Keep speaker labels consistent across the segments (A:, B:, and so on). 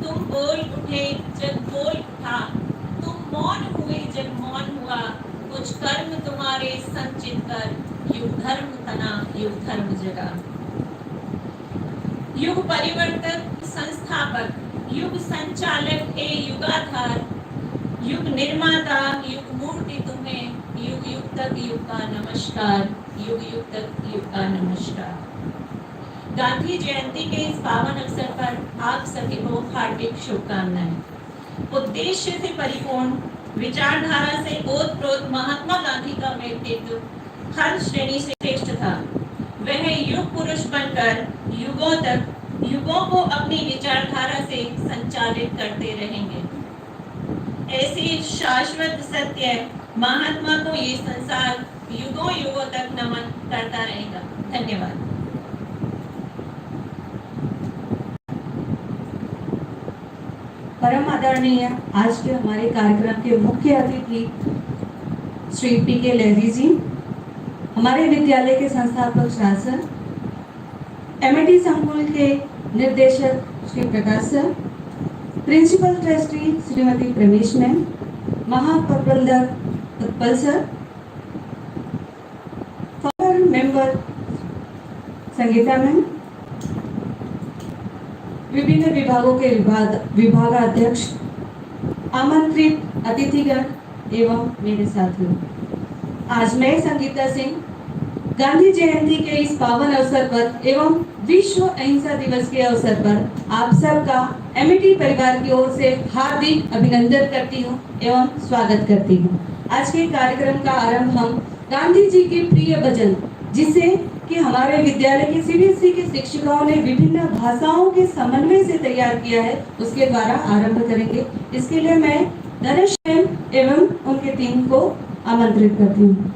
A: तुम बोल उठे जब बोल उठा, तुम मौन हुए जब मौन हुआ, कुछ कर्म तुम्हारे संचित कर युग धर्म तना युग धर्म जगा। युग परिवर्तक संस्थापक, युग संचालक हे युगाधार, युग निर्माता युग मूर्ति तुम्हें, युग युग तक युग का नमस्कार, युग युग तक युग का नमस्कार। गांधी जयंती के इस पावन अवसर पर आप सभी को हार्दिक शुभकामनाएं। उद्देश्य से परिपूर्ण, विचारधारा से ओतप्रोत महात्मा गांधी का व्यक्तित्व हर श्रेणी से श्रेष्ठ था। वह युग पुरुष बनकर युगों तक युगों को अपनी विचारधारा से संचालित करते रहेंगे। ऐसी शाश्वत सत्य महात्मा को ये संसार युगों युगों तक नमन करता रहेगा। धन्यवाद।
B: परम आदरणीय आज के हमारे कार्यक्रम के मुख्य अतिथि श्री पी.के. लहरी जी, हमारे विद्यालय के संस्थापक शासक, एमआईटी संकुल के निर्देशक Shri Prakash sir, principal trustee Shrimati Pramesh ma'am, महाप्रबंधक Utpal sir, former member Sangeeta ma'am, विभिन्न विभागों के विभागाध्यक्ष, आमंत्रित अतिथिगण एवं मेरे साथियों, आज मैं संगीता सिंह गांधी जयंती के इस पावन अवसर पर एवं विश्व अहिंसा दिवस के अवसर पर आप सबका एमआईटी परिवार की ओर से हार्दिक अभिनंदन करती हूँ एवं स्वागत करती हूँ। आज के कार्यक्रम का आरंभ हम गांधी जी के प्रिय भजन, जिसे कि हमारे विद्यालय के सीबीएसई के शिक्षिकाओं ने विभिन्न भाषाओं के समन्वय से तैयार किया है, उसके द्वारा आरंभ करेंगे। इसके लिए मैं धनेश मैम एवं उनके टीम को आमंत्रित करती हूँ।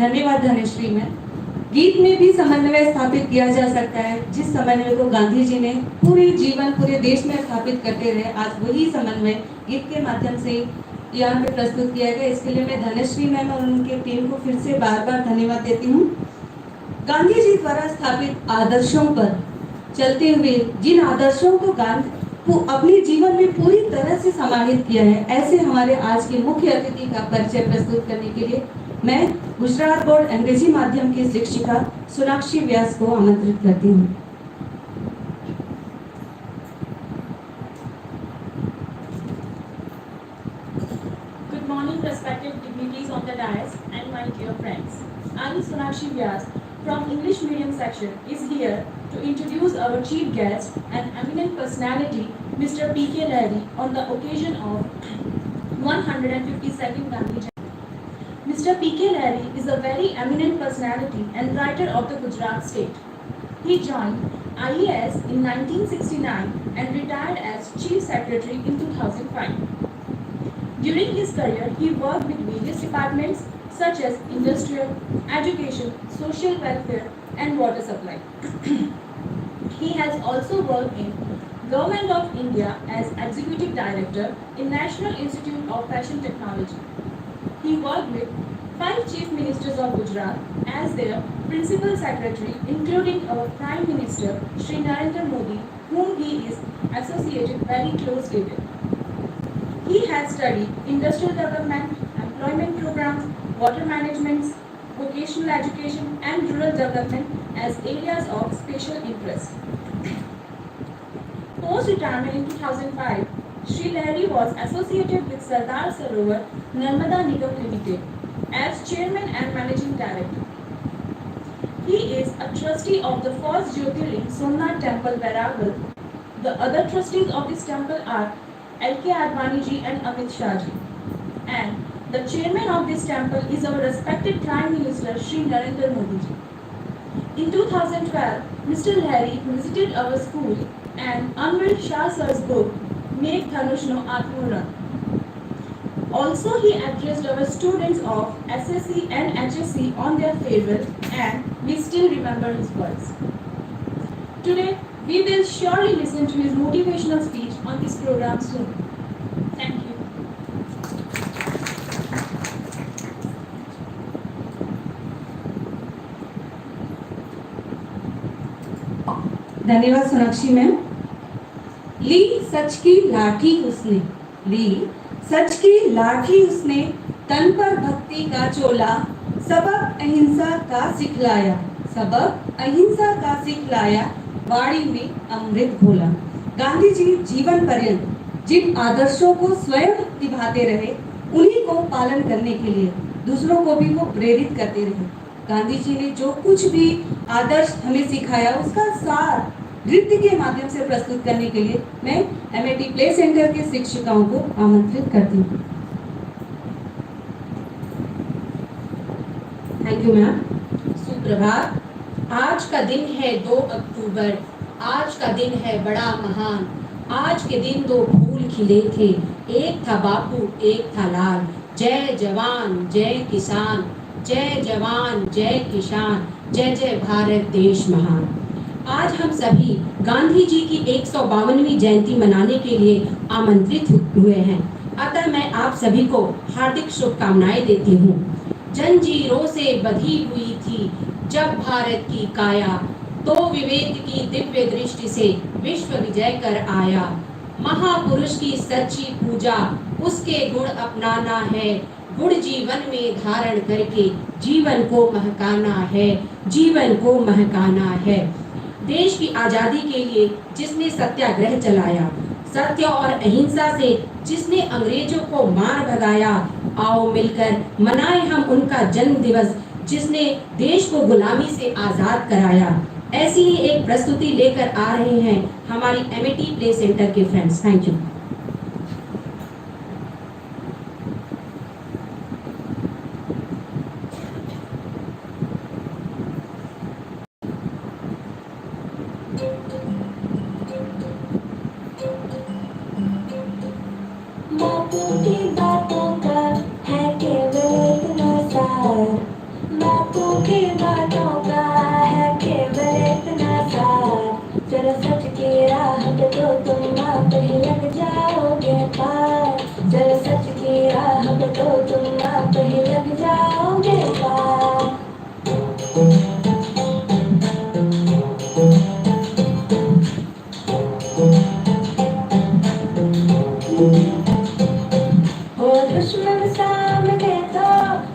B: धन्यवाद धनश्री मैम। गीत में भी समन्वय स्थापित किया जा सकता है, जिस समन्वय को गांधी जी ने पूरे जीवन पूरे देश में स्थापित करते रहे, आज वही समन्वय गीत के माध्यम से यहाँ पे प्रस्तुत किया गया। इसके लिए मैं धनश्री मैम और उनके टीम को फिर से बार बार धन्यवाद देती हूँ। गांधी जी द्वारा स्थापित आदर्शों पर चलते हुए जिन आदर्शों को गांधी अपने जीवन में पूरी तरह से समाहित किया है, ऐसे हमारे आज के मुख्य अतिथि का परिचय प्रस्तुत करने के लिए मैं गुजरात बोर्ड अंग्रेजी माध्यम की शिक्षिका सोनाक्षी व्यास को आमंत्रित करती हूँ।
A: Good morning, respected dignitaries on the dais and my dear friends. I am Sonakshi Vyas from English medium section is here to introduce our chief guest and eminent personality, Mr. P.K. Lahiri, on the occasion of 152nd Gandhi Jayanti. Mr. P.K. Lahiri is a very eminent personality and writer of the Gujarat state. He joined IAS in 1969 and retired as Chief Secretary in 2005. During his career, he worked with various departments such as industrial, education, social welfare, and water supply. He has also worked in Government of India as Executive Director in National Institute of Fashion Technology. He worked with 5 Chief Ministers of Gujarat as their Principal Secretary, including our Prime Minister, Shri Narendra Modi, whom he is associated very closely with. He has studied industrial development, employment programs, water management, vocational education, and rural development as areas of special interest. Post-retirement in 2005, Shri Lahiri was associated with Sardar Sarovar Narmada Nigam Limited as Chairman and Managing Director. He is a trustee of the first Jyotirling Somnath Temple, Varagal. The other trustees of this temple are L.K. Advani ji and Amit Shah ji. And the chairman of this temple is our respected Prime Minister Shri Narendra Modi ji. In 2012, Mr. Lahiri visited our school and unveiled Shah sir's book, Make Dhanush No Atmurana. Also, he addressed our students of SSC and HSC on their farewell, and we still remember his words. Today, we will surely listen to his motivational speech on this program soon. Thank you.
B: धन्यवाद Sonakshi ma'am. ली सच की लाठी उसने, ली सच की लाठी उसने, तन पर भक्ति का चोला, सबक अहिंसा का सिखलाया, सबक अहिंसा का सिखलाया, वाणी में अमृत घोला। गांधी जी जीवन पर्यंत जिन आदर्शों को स्वयं निभाते रहे, उन्हीं को पालन करने के लिए दूसरों को भी वो प्रेरित करते रहे। गांधी जी ने जो कुछ भी आदर्श हमें सिखाया, उसका सार नृत्य के माध्यम से प्रस्तुत करने के लिए मैं एमएटी प्ले सेंटर के शिक्षिकाओं को आमंत्रित करती हूँ। Thank you ma'am.
C: सुप्रभात। आज का दिन है 2 अक्टूबर, आज का दिन है बड़ा महान। आज के दिन 2 फूल खिले थे, एक था बापू एक था लाल। जय जवान जय किसान, जय जवान जय किसान, जय जय भारत देश महान। आज हम सभी गांधी जी की 152वीं जयंती मनाने के लिए आमंत्रित हुए हैं, अतः मैं आप सभी को हार्दिक शुभकामनाएं देती हूँ। जंजीरों से बंधी हुई थी जब भारत की काया, तो विवेक की दिव्य दृष्टि से विश्व विजय कर आया। महापुरुष की सच्ची पूजा, उसके गुण अपनाना है, गुण जीवन में धारण करके जीवन को महकाना है, जीवन को महकाना है। देश की आजादी के लिए जिसने सत्याग्रह चलाया, सत्य और अहिंसा से जिसने अंग्रेजों को मार भगाया, आओ मिलकर मनाएं हम उनका जन्म दिवस, जिसने देश को गुलामी से आजाद कराया। ऐसी ही एक प्रस्तुति लेकर आ रहे हैं हमारी एमएटी प्ले सेंटर के फ्रेंड्स। Thank you.
D: बातों की बातों का है केवल इतना सार, सच की राह पे तो तुम आप ही लग जाओगे पार, चलो सच की राह पे तो तुम आप ही लग जाओगे पार। हो दुश्मन सामने तो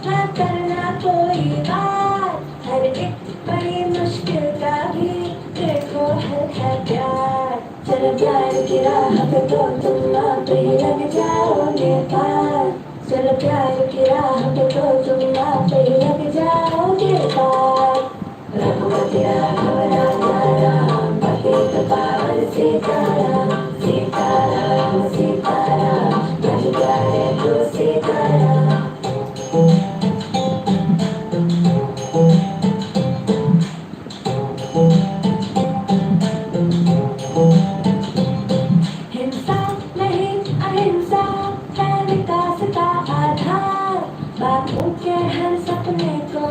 D: ना करना कोई बात, हर एक बड़ी मुश्किल का भी देखो हल है प्यार, चलो प्यार की राह पे तो तुम आप ही लग जाओगे पार, चलो प्यार की राह पे तो तुम आप ही लग जाओगे पार। रघुपति राघव राजा राम, पतित पावन सीताराम, सीताराम सीताराम, जय प्यारे तू सीताराम। हिंसा नहीं अहिंसा है विकास का आधार, बापू के हर सपने को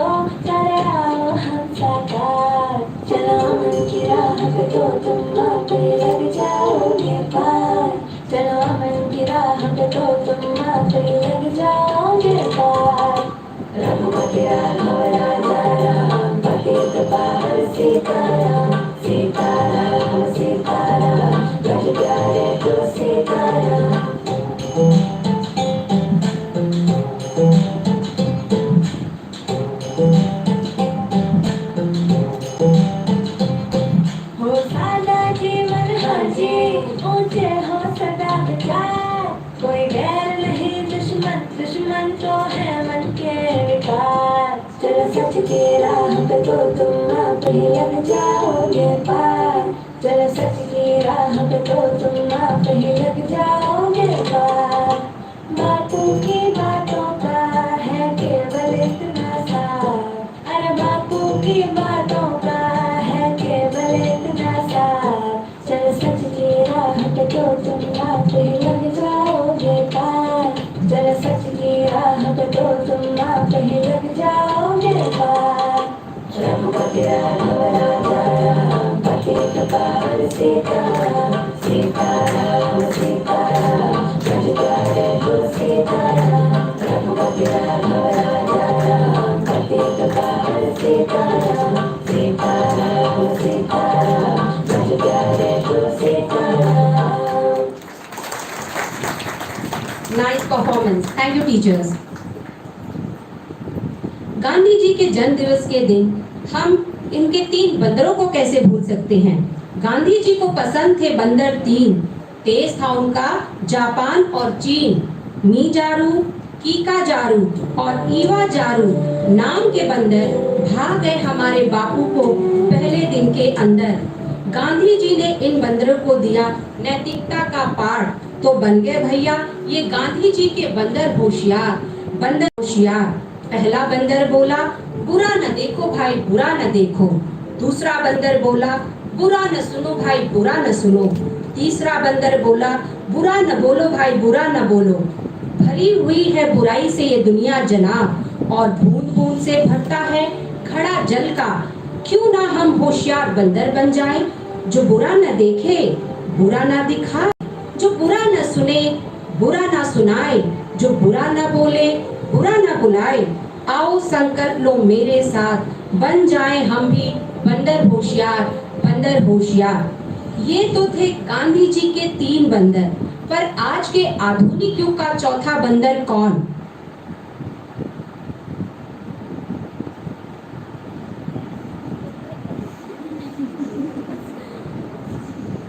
D: करे आओ हम साकार, चलो अमन की राह पे तो तुम आप ही लग जाओगे पार, चलो अमन की राह पे तो तुम आप ही लग जाओगे पार। रघुपति राघव राजा राम, पतित पावन सीताराम, सीताराम सीताराम, जय प्यारे तू सीताराम। हो सादा जीवन हाजी, ऊंचे हो सदा विचार, कोई गैर नहीं दुश्मन, दुश्मन तो है मन के विकार, चलो सच की राह पे तो तुम आप ही लग जाओगे पार, चलो सच की राह पे तो तुम आप ही लग जाओगे पार। बापू की बातों का है केवल इतना सार, अरे बापू की बातों का है केवल इतना सार, चलो सच की राह पे तो तुम आप ही लग जाओगे पार, चलो सच की राह पे तो तुम आप ही लग जाओगे पार। रघुपति राघव राजा राम, पतित पावन सीताराम, सीताराम सीताराम, जय प्यारे तू सीताराम। रघुपति राघव राजा राम, पतित पावन सीताराम, सीताराम सीताराम, जय प्यारे तू Sitaram.
C: Nice performance, thank you teachers. Gandhi ji के जन्म दिवस के दिन हम इनके 3 बंदरों को कैसे भूल सकते हैं। गांधी जी को पसंद थे बंदर 3, तेज था उनका जापान और चीन, मीजारू, कीका जारू और ईवा जारू नाम के बंदर भाग गए हमारे बापू को पहले दिन के अंदर। गांधी जी ने इन बंदरों को दिया नैतिकता का पाठ, तो बन गए भैया ये गांधी जी के बंदर होशियार, बंदर होशियार। पहला बंदर बोला बुरा न देखो भाई बुरा न देखो, दूसरा बंदर बोला बुरा न सुनो भाई बुरा न सुनो, तीसरा बंदर बोला बुरा न बोलो भाई बुरा न बोलो। भरी हुई है बुराई से ये दुनिया जनाब, और बूंद बूंद से भरता है घड़ा जल का, क्यों ना हम होशियार बंदर बन जाएं, जो बुरा न देखे बुरा न दिखाए, जो बुरा न सुने बुरा न सुनाए, जो बुरा न बोले बुरा न बुलाए। आओ संकल्प लो मेरे साथ, बन जाएं हम भी बंदर होशियार, बंदर होशियार। ये तो थे गांधी जी के 3 बंदर, पर आज के आधुनिक युग का चौथा बंदर कौन?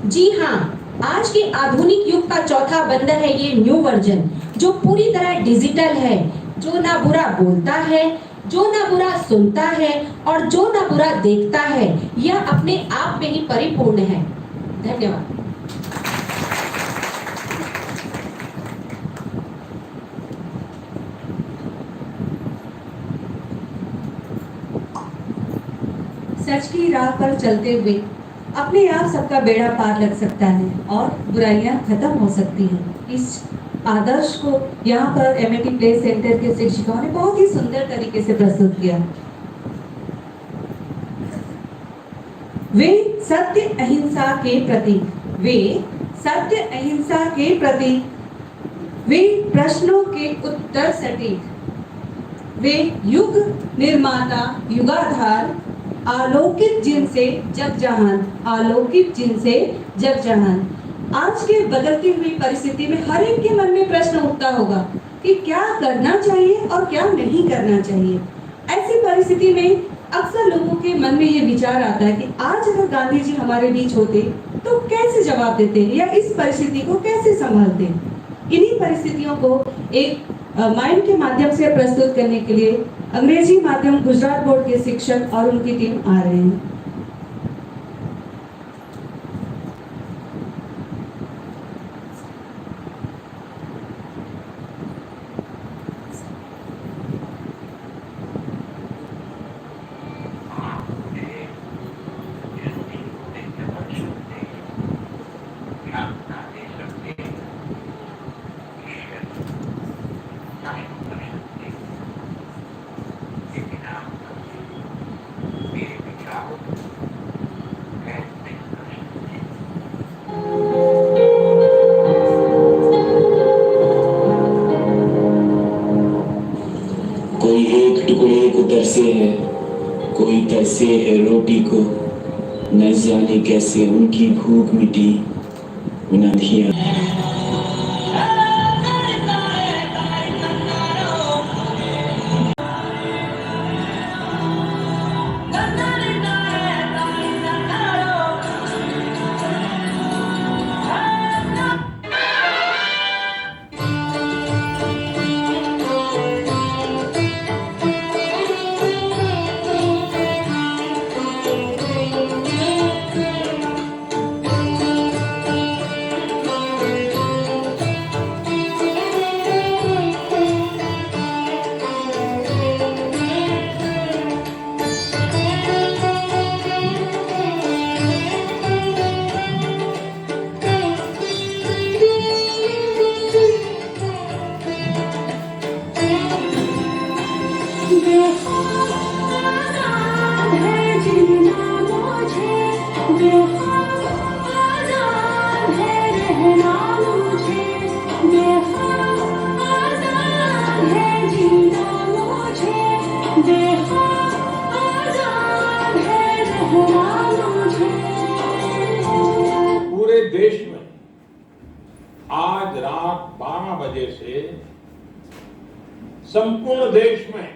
C: जी हाँ, आज के आधुनिक युग का चौथा बंदर है ये न्यू वर्जन, जो पूरी तरह डिजिटल है, जो ना बुरा बोलता है, जो ना बुरा सुनता है और जो ना बुरा देखता है, यह अपने आप में ही परिपूर्ण है। धन्यवाद।
B: सच की राह पर चलते हुए अपने आप सबका बेड़ा पार लग सकता है और बुराइयां खत्म हो सकती हैं। इस आदर्श को यहाँ पर एमएटी प्ले सेंटर के शिक्षकों ने बहुत ही सुंदर तरीके से प्रस्तुत किया। वे सत्य अहिंसा के प्रतीक, वे सत्य अहिंसा के प्रतीक, वे प्रश्नों के उत्तर सटीक, वे युग निर्माता युगाधार, आलोकित जिनसे जग जहान, आलोकित जिनसे जग जहान। आज के बदलती हुई परिस्थिति में हर एक के मन में प्रश्न उठता होगा कि क्या करना चाहिए और क्या नहीं करना चाहिए। ऐसी परिस्थिति में अक्सर लोगों के मन में ये विचार आता है कि आज अगर गांधी जी हमारे बीच होते तो कैसे जवाब देते या इस परिस्थिति को कैसे संभालते। इन्हीं परिस्थितियों को एक माइंड के माध्यम से प्रस्तुत करने के लिए अंग्रेजी माध्यम गुजरात बोर्ड के शिक्षक और उनकी टीम आ रहे हैं।
E: कोई एक टुकड़े को तरसे है, कोई तरसे है रोटी को, न जाने कैसे उनकी भूख मिटी बिना धिया।
F: पूरे देश में आज रात 12 बजे से संपूर्ण देश में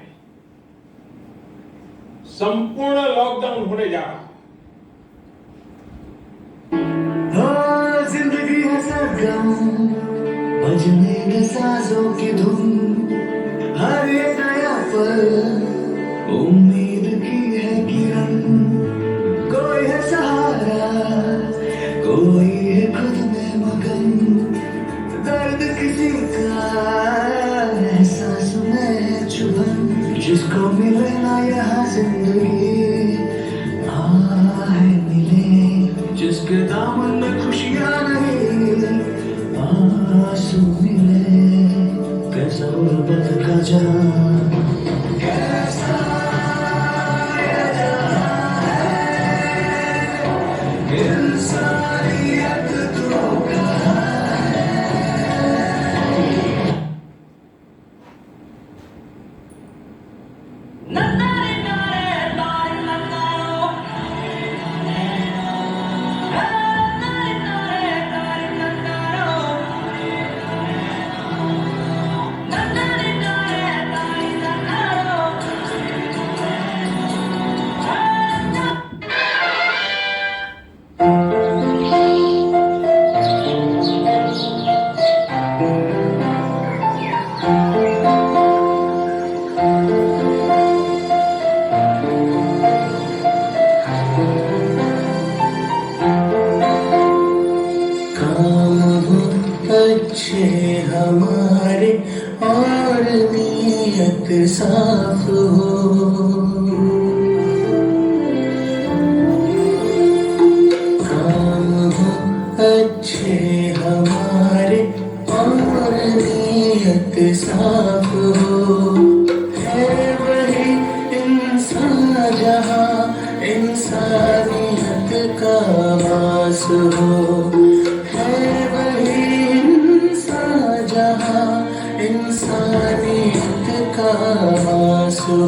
F: संपूर्ण लॉकडाउन होने जा रहा है।
G: जिंदगी है सरगम, बजने में साजों की धुन, हर एक नया पल उम्मीद की है किरण। कोई है सहारा, कोई है खुद में मगन, दर्द किसी का एहसास में है चुभन। जिसको मिले ना यहाँ जिंदगी आए मिले, जिसके दामन में खुशियाँ नहीं आंसू मिले। कैसा गुर्बत का जहां, कैसा ये जहां है, इंसानियत तो कहाँ है। अच्छे हमारे और नीयत साफ हो, काम हो अच्छे हमारे और नीयत साफ हो। है वही इंसान जहाँ इंसानियत है वही इंसान जहाँ इंसानियत का वास हो।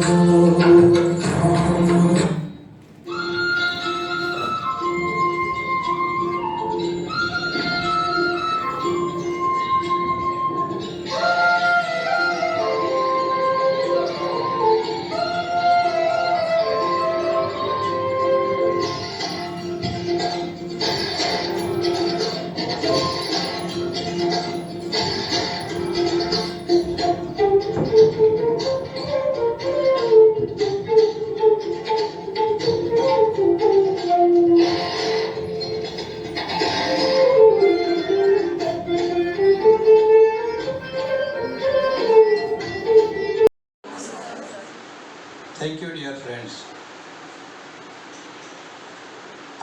H: Thank you dear friends.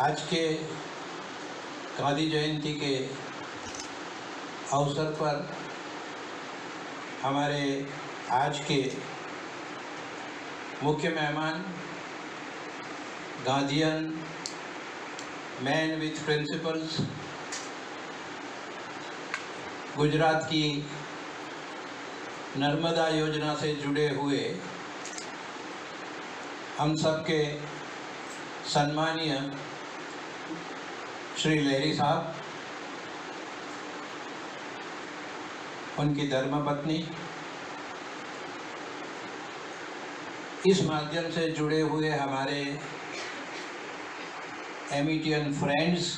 H: आज के गांधी जयंती के अवसर पर हमारे आज के मुख्य मेहमान Gandhian man with principles Gujarat की नर्मदा योजना से जुड़े हुए हम सबके सम्मानीय श्री लहरी साहब, उनकी धर्मपत्नी, इस माध्यम से जुड़े हुए हमारे एमिटियन फ्रेंड्स,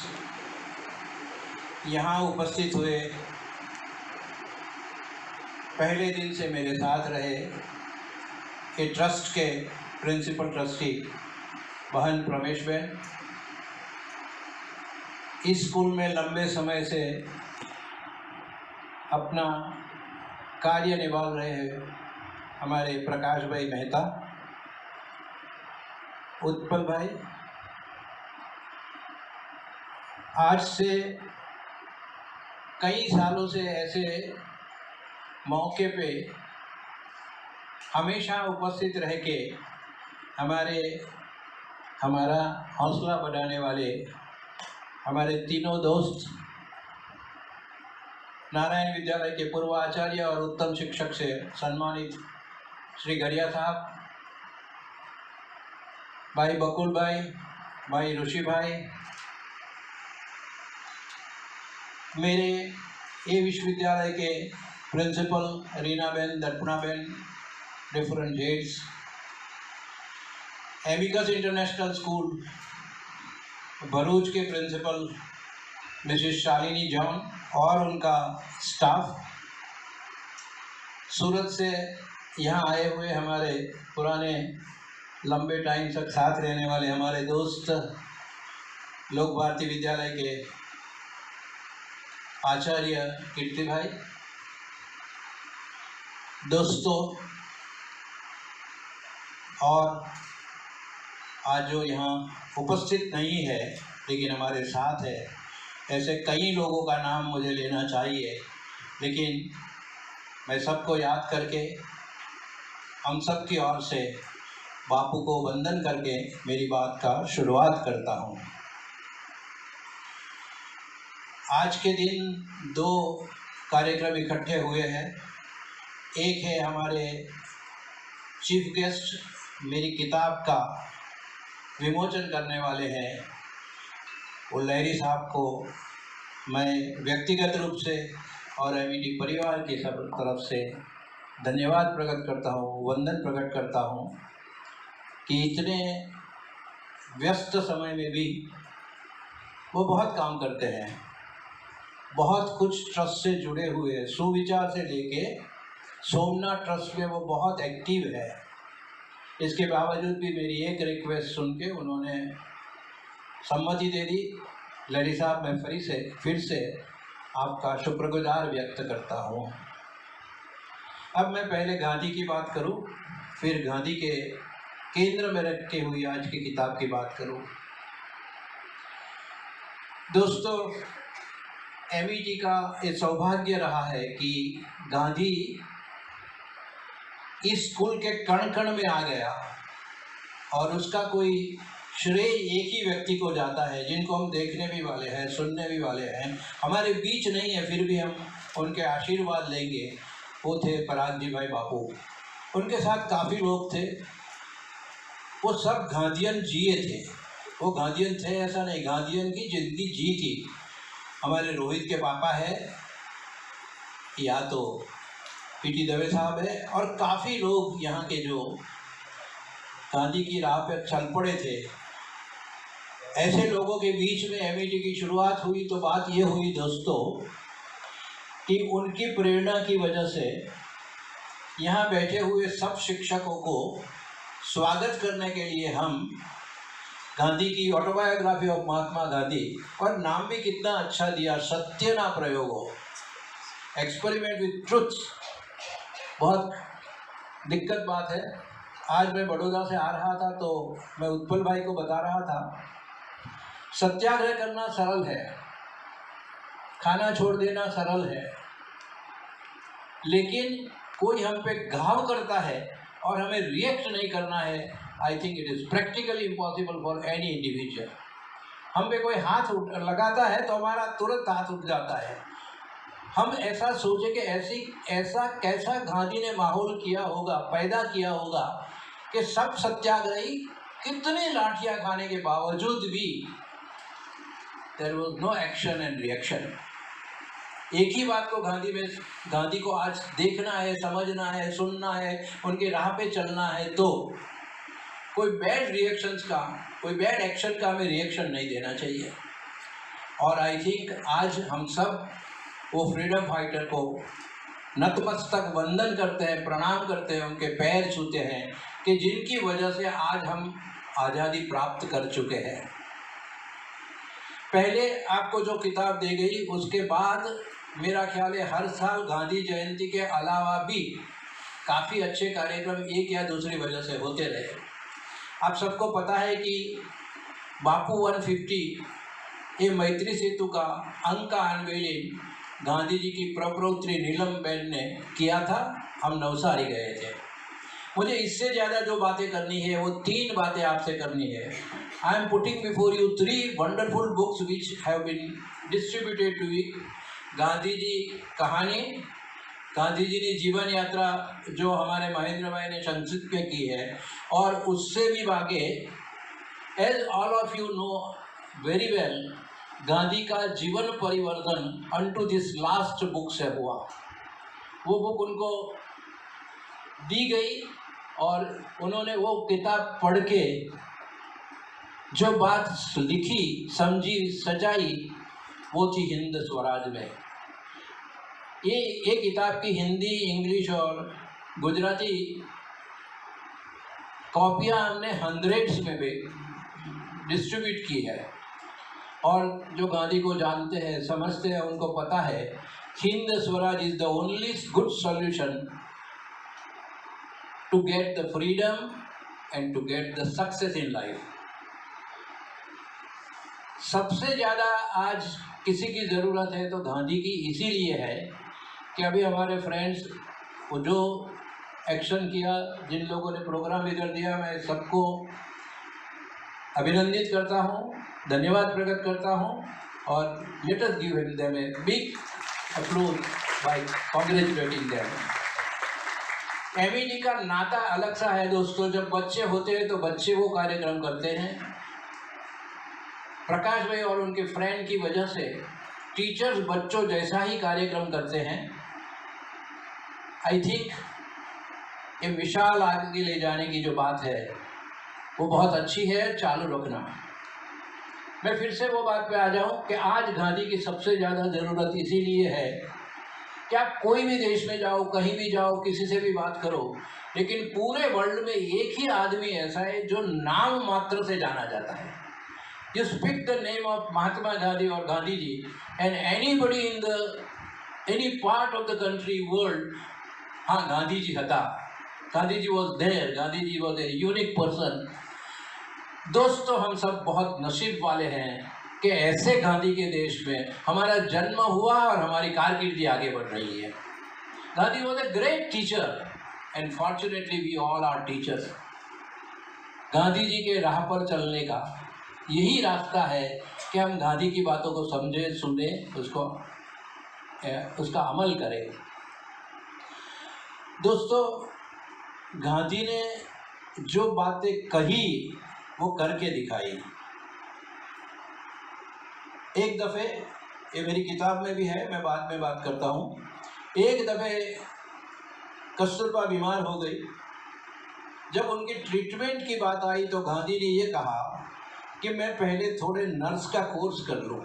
H: यहाँ उपस्थित हुए पहले दिन से मेरे साथ रहे ये ट्रस्ट के प्रिंसिपल ट्रस्टी बहन प्रमेश बहन, इस स्कूल में लंबे समय से अपना कार्य निभा रहे हैं हमारे प्रकाश भाई मेहता, उत्पल भाई। आज से कई सालों से ऐसे मौके पे हमेशा उपस्थित रह के हमारा हौसला बढ़ाने वाले हमारे तीनों दोस्त, नारायण विद्यालय के पूर्व आचार्य और उत्तम शिक्षक से सम्मानित श्री गरिया साहब, भाई बकुल भाई, भाई ऋषि भाई, मेरे ये विश्वविद्यालय के principal Reena ben, Darpana ben, different heads, Amicus International School Bharuch के प्रिंसिपल मिसेस शालिनी जॉन और उनका स्टाफ, सूरत से यहाँ आए हुए हमारे पुराने लंबे टाइम तक साथ रहने वाले हमारे दोस्त, लोक भारती विद्यालय के आचार्य कीर्ति भाई, दोस्तों, और आज जो यहाँ उपस्थित नहीं है लेकिन हमारे साथ है, ऐसे कई लोगों का नाम मुझे लेना चाहिए, लेकिन मैं सबको याद करके हम सब की ओर से बापू को वंदन करके मेरी बात का शुरुआत करता हूँ। आज के दिन दो कार्यक्रम इकट्ठे हुए हैं। एक है हमारे चीफ गेस्ट मेरी किताब का विमोचन करने वाले हैं, वो लहरी साहब को मैं व्यक्तिगत रूप से और एमिटी परिवार की सब तरफ से धन्यवाद प्रकट करता हूँ, वंदन प्रकट करता हूँ कि इतने व्यस्त समय में भी वो बहुत काम करते हैं, बहुत कुछ ट्रस्ट से जुड़े हुए, सुविचार से लेके सोमनाथ ट्रस्ट में वो बहुत एक्टिव है। इसके बावजूद भी मेरी एक रिक्वेस्ट सुन के उन्होंने सम्मति दे दी। लहरी साहब, मैं फिर से आपका शुक्रगुजार व्यक्त करता हूँ। अब मैं पहले गांधी की बात करूँ, फिर गांधी के केंद्र में रखी हुई आज की किताब की बात करूँ। दोस्तों, एमिटी का ये सौभाग्य रहा है कि गांधी इस स्कूल के कण कण में आ गया और उसका कोई श्रेय एक ही व्यक्ति को जाता है, जिनको हम देखने भी वाले हैं, सुनने भी वाले हैं, हमारे बीच नहीं है फिर भी हम उनके आशीर्वाद लेंगे। वो थे पराग जी भाई बापू। उनके साथ काफ़ी लोग थे, वो सब गांधीयन जिए थे। वो गांधीयन थे ऐसा नहीं, गांधीयन की जिंदगी जी थी। हमारे रोहित के पापा है या तो पीटी दवे साहब है, और काफ़ी लोग यहाँ के जो गांधी की राह पर चल पड़े थे। ऐसे लोगों के बीच में एमईटी की शुरुआत हुई तो बात ये हुई दोस्तों कि उनकी प्रेरणा की वजह से यहाँ बैठे हुए सब शिक्षकों को स्वागत करने के लिए हम गांधी की ऑटोबायोग्राफी ऑफ महात्मा गांधी, और नाम भी कितना अच्छा दिया, सत्य ना प्रयोगो, एक्सपेरिमेंट विथ ट्रुथ। बहुत दिक्कत बात है। आज मैं बड़ौदा से आ रहा था तो मैं उत्पल भाई को बता रहा था, सत्याग्रह करना सरल है, खाना छोड़ देना सरल है, लेकिन कोई हम पे घाव करता है और हमें रिएक्ट नहीं करना है, I think it is practically impossible for any individual. हम पे कोई हाथ लगाता है तो हमारा तुरंत हाथ उठ जाता है। हम ऐसा सोचे कि ऐसा कैसा गांधी ने माहौल किया होगा, पैदा किया होगा कि सब सत्याग्रही कितने लाठियाँ खाने के बावजूद भी there was no action and reaction. एक ही बात को गांधी को आज देखना है, समझना है, सुनना है, उनके राह पे चलना है, तो कोई बैड रिएक्शंस का, कोई बैड एक्शन का हमें रिएक्शन नहीं देना चाहिए। और आई थिंक आज हम सब वो फ्रीडम फाइटर को नतमस्तक वंदन करते हैं, प्रणाम करते हैं, उनके पैर छूते हैं कि जिनकी वजह से आज हम आज़ादी प्राप्त कर चुके हैं। पहले आपको जो किताब दी गई उसके बाद मेरा ख्याल है हर साल गांधी जयंती के अलावा भी काफ़ी अच्छे कार्यक्रम एक या दूसरी वजह से होते रहे। आप सबको पता है कि बापू 150 ये मैत्री सेतु का अंक का अनवेलिंग गांधी जी की प्रपौत्री नीलम बेन ने किया था। हम नवसारी गए थे। मुझे इससे ज़्यादा जो बातें करनी है वो 3 बातें आपसे करनी है। I am putting before you 3 wonderful books which have been distributed to you. Gandhi ji कहानी, गांधी जी ने जीवन यात्रा जो हमारे महेंद्र भाई ने संक्षिप्त में की है, और उससे भी आगे, as all of you know very well, Gandhi का जीवन परिवर्तन अनटू दिस लास्ट बुक से हुआ। वो बुक उनको दी गई और उन्होंने वो किताब पढ़ के जो बात लिखी, समझी, सजाई, वो थी हिंद स्वराज में। ये किताब की हिंदी, इंग्लिश और गुजराती कॉपियाँ हमने हंड्रेड्स में भी डिस्ट्रीब्यूट की है। और जो गांधी को जानते हैं, समझते हैं, उनको पता है Hind Swaraj is the only good solution to get the freedom and to get the success in life. सबसे ज़्यादा आज किसी की ज़रूरत है तो गांधी की इसीलिए है कि अभी हमारे फ्रेंड्स वो जो एक्शन किया, जिन लोगों ने प्रोग्राम इधर दिया, मैं सबको अभिनंदित करता हूँ, धन्यवाद प्रकट करता हूँ, और let us give them a big applause by congratulating them. MEd का नाता अलग सा है दोस्तों। जब बच्चे होते हैं तो बच्चे वो कार्यक्रम करते हैं। प्रकाश भाई और उनके फ्रेंड की वजह से टीचर्स बच्चों जैसा ही कार्यक्रम करते हैं। आई थिंक ये विशाल आगे ले जाने की जो बात है वो बहुत अच्छी है, चालू रखना। मैं फिर से वो बात पे आ जाऊं कि आज गांधी की सबसे ज़्यादा ज़रूरत इसीलिए है कि आप कोई भी देश में जाओ, कहीं भी जाओ, किसी से भी बात करो, लेकिन पूरे वर्ल्ड में एक ही आदमी ऐसा है जो नाम मात्र से जाना जाता है। You speak the name of Mahatma Gandhi or Gandhi ji, and anybody in any part of the country, world, हाँ गांधी जी था, Gandhi ji was there, Gandhi ji was a unique person। दोस्तों, हम सब बहुत नसीब वाले हैं कि ऐसे गांधी के देश में हमारा जन्म हुआ और हमारी कारकिर्दी आगे बढ़ रही है। Gandhi was a great teacher and fortunately we all are teachers। Gandhi ji के राह पर चलने का यही रास्ता है कि हम गांधी की बातों को समझें, सुनें, उसका अमल करें। दोस्तों, गांधी ने जो बातें कही वो करके दिखाई। एक दफ़े, ये मेरी किताब में भी है, मैं बाद में बात करता हूँ, एक दफ़े कस्तूरबा बीमार हो गई। जब उनके ट्रीटमेंट की बात आई तो गांधी ने ये कहा कि मैं पहले थोड़े नर्स का कोर्स कर लूँ।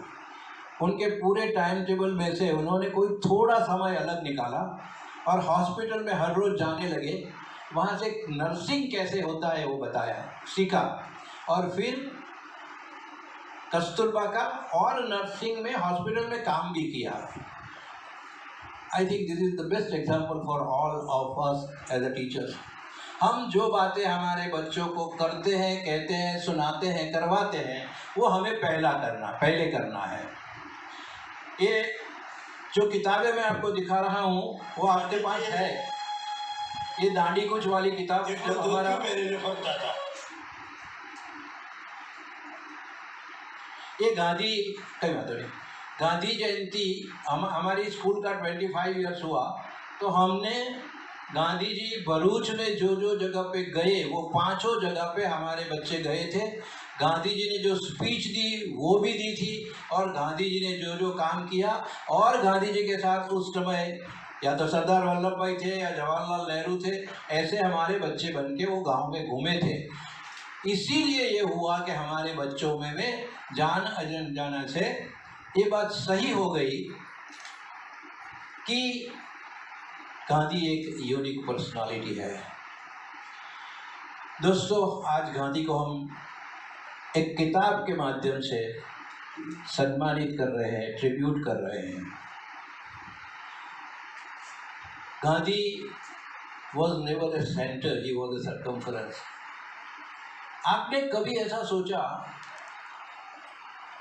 H: उनके पूरे टाइम टेबल में से उन्होंने कोई थोड़ा समय अलग निकाला और हॉस्पिटल में हर रोज़ जाने लगे। वहाँ से नर्सिंग कैसे होता है वो बताया, सीखा, और फिर कस्तूरबा का और नर्सिंग में हॉस्पिटल में काम भी किया। I think this is the best example for all of us as a teachers. हम जो बातें हमारे बच्चों को करते हैं, कहते हैं, सुनाते हैं, करवाते हैं, वो हमें पहले करना है। ये जो किताबें मैं आपको दिखा रहा हूँ वो आपके पास है। ये दांडी कूच वाली किताब जो हमारा ये गांधी जयंती हमारी स्कूल का 25 ईयर्स हुआ तो हमने गांधी जी भरूच में जो जो जगह पे गए वो पांचों जगह पे हमारे बच्चे गए थे। गांधी जी ने जो स्पीच दी वो भी दी थी और गांधी जी ने जो जो काम किया, और गांधी जी के साथ उस समय या तो सरदार वल्लभ भाई थे या जवाहरलाल नेहरू थे, ऐसे हमारे बच्चे बन के वो गाँव में घूमे थे। इसीलिए ये हुआ कि हमारे बच्चों में जान अनजाने से ये बात सही हो गई कि गांधी एक यूनिक पर्सनालिटी है। दोस्तों, आज गांधी को हम एक किताब के माध्यम से सम्मानित कर रहे हैं, ट्रिब्यूट कर रहे हैं। Gandhi was never a centre, he was a circumference. आपने कभी ऐसा सोचा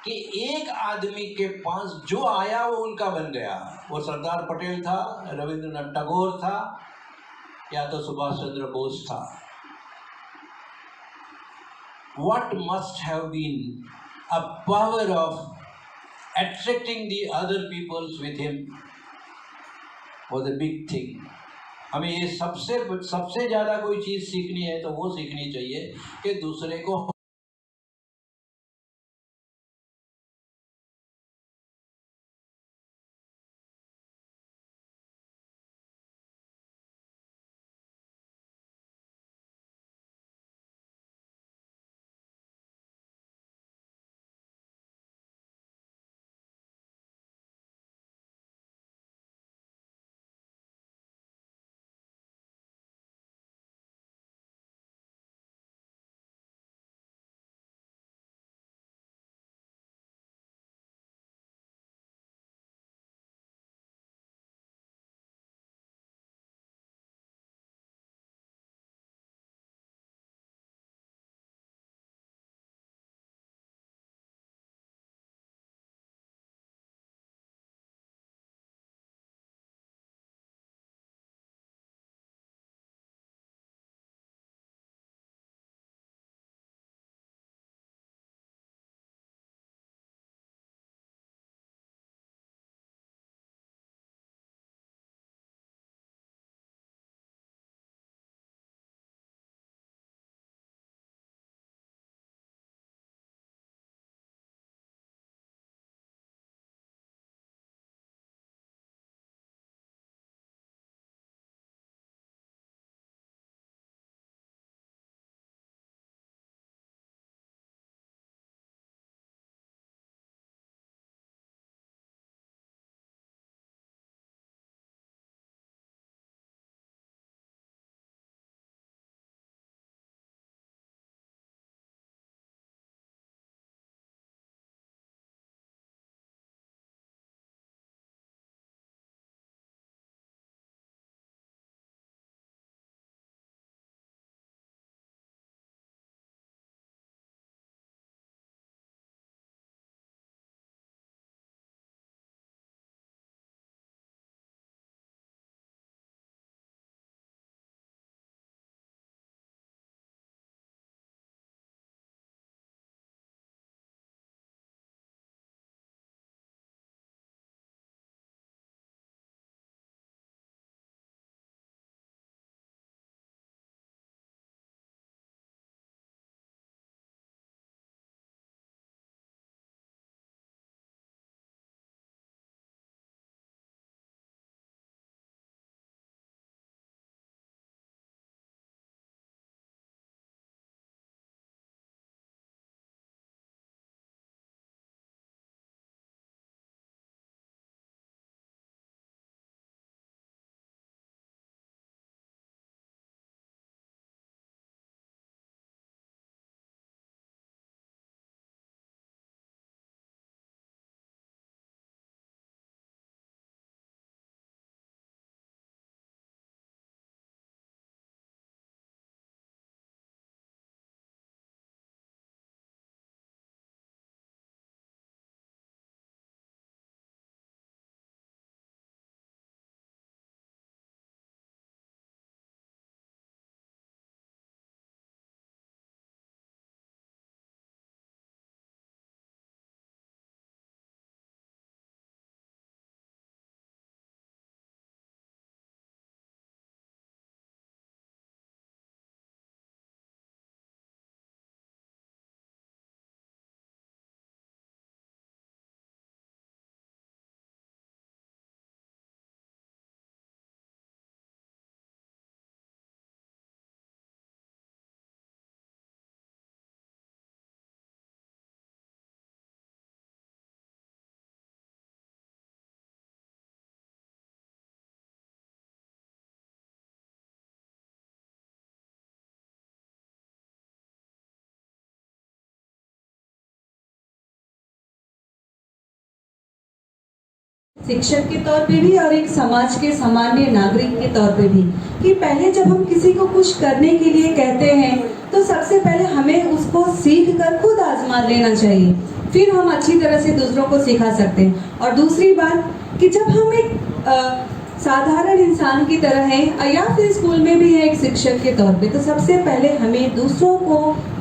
H: कि एक आदमी के पास जो आया वो उनका बन गया? वो सरदार पटेल था, रविंद्रनाथ टैगोर था, या तो सुभाष चंद्र बोस था। What must have been a power of attracting the other peoples with him was a big thing. हमें ये सबसे ज़्यादा कोई चीज़ सीखनी है तो वो सीखनी चाहिए कि दूसरे को
B: शिक्षक के तौर पे भी और एक समाज के सामान्य नागरिक के तौर पे भी, कि पहले जब हम किसी को कुछ करने के लिए कहते हैं तो सबसे पहले हमें उसको सीख कर खुद आजमा लेना चाहिए, फिर हम अच्छी तरह से दूसरों को सिखा सकते हैं। और दूसरी बात कि जब हम एक साधारण इंसान की तरह हैं या फिर स्कूल में भी है एक शिक्षक के तौर पे, तो सबसे पहले हमें दूसरों को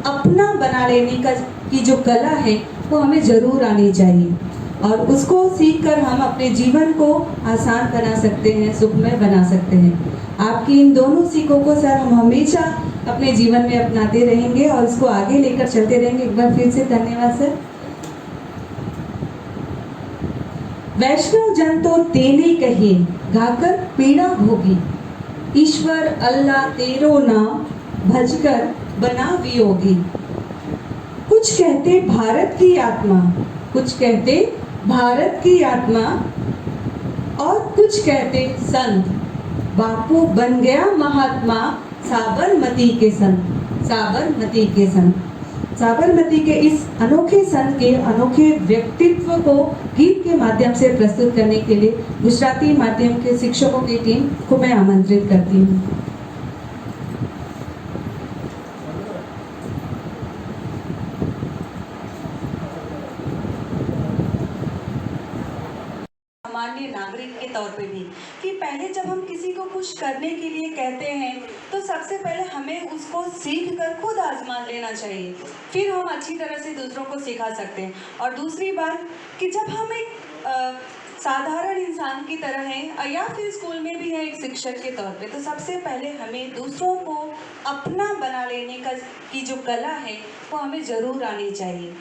B: अपना बना लेने की जो कला है वो हमें जरूर आनी चाहिए, और उसको सीखकर हम अपने जीवन को आसान बना सकते हैं, सुखमय बना सकते हैं। आपकी इन दोनों सीखों को सर हम हमेशा अपने जीवन में अपनाते रहेंगे और इसको आगे लेकर चलते रहेंगे। एक बार फिर से धन्यवाद सर। वैष्णव जन तो तेने कहे गाकर पीड़ा भोगी, ईश्वर अल्लाह तेरो नाम भजकर बना वियोगी। कुछ कहते भारत की आत्मा, कुछ कहते भारत की आत्मा, और कुछ कहते संत, बापू बन गया महात्मा साबरमती के संत, साबरमती के संत। साबरमती के इस अनोखे संत के अनोखे व्यक्तित्व को गीत के माध्यम से प्रस्तुत करने के लिए गुजराती माध्यम के शिक्षकों की टीम को मैं आमंत्रित करती हूँ। सामान्य नागरिक के तौर पे भी, कि पहले जब हम किसी को कुछ करने के लिए कहते हैं तो सबसे पहले हमें उसको सीख कर खुद आजमा लेना चाहिए, फिर हम अच्छी तरह से दूसरों को सिखा सकते हैं। और दूसरी बात कि जब हम एक साधारण इंसान की तरह हैं या फिर स्कूल में भी है एक शिक्षक के तौर पे, तो सबसे पहले हमें दूसरों को अपना बना लेने की जो कला है वो हमें ज़रूर आनी चाहिए,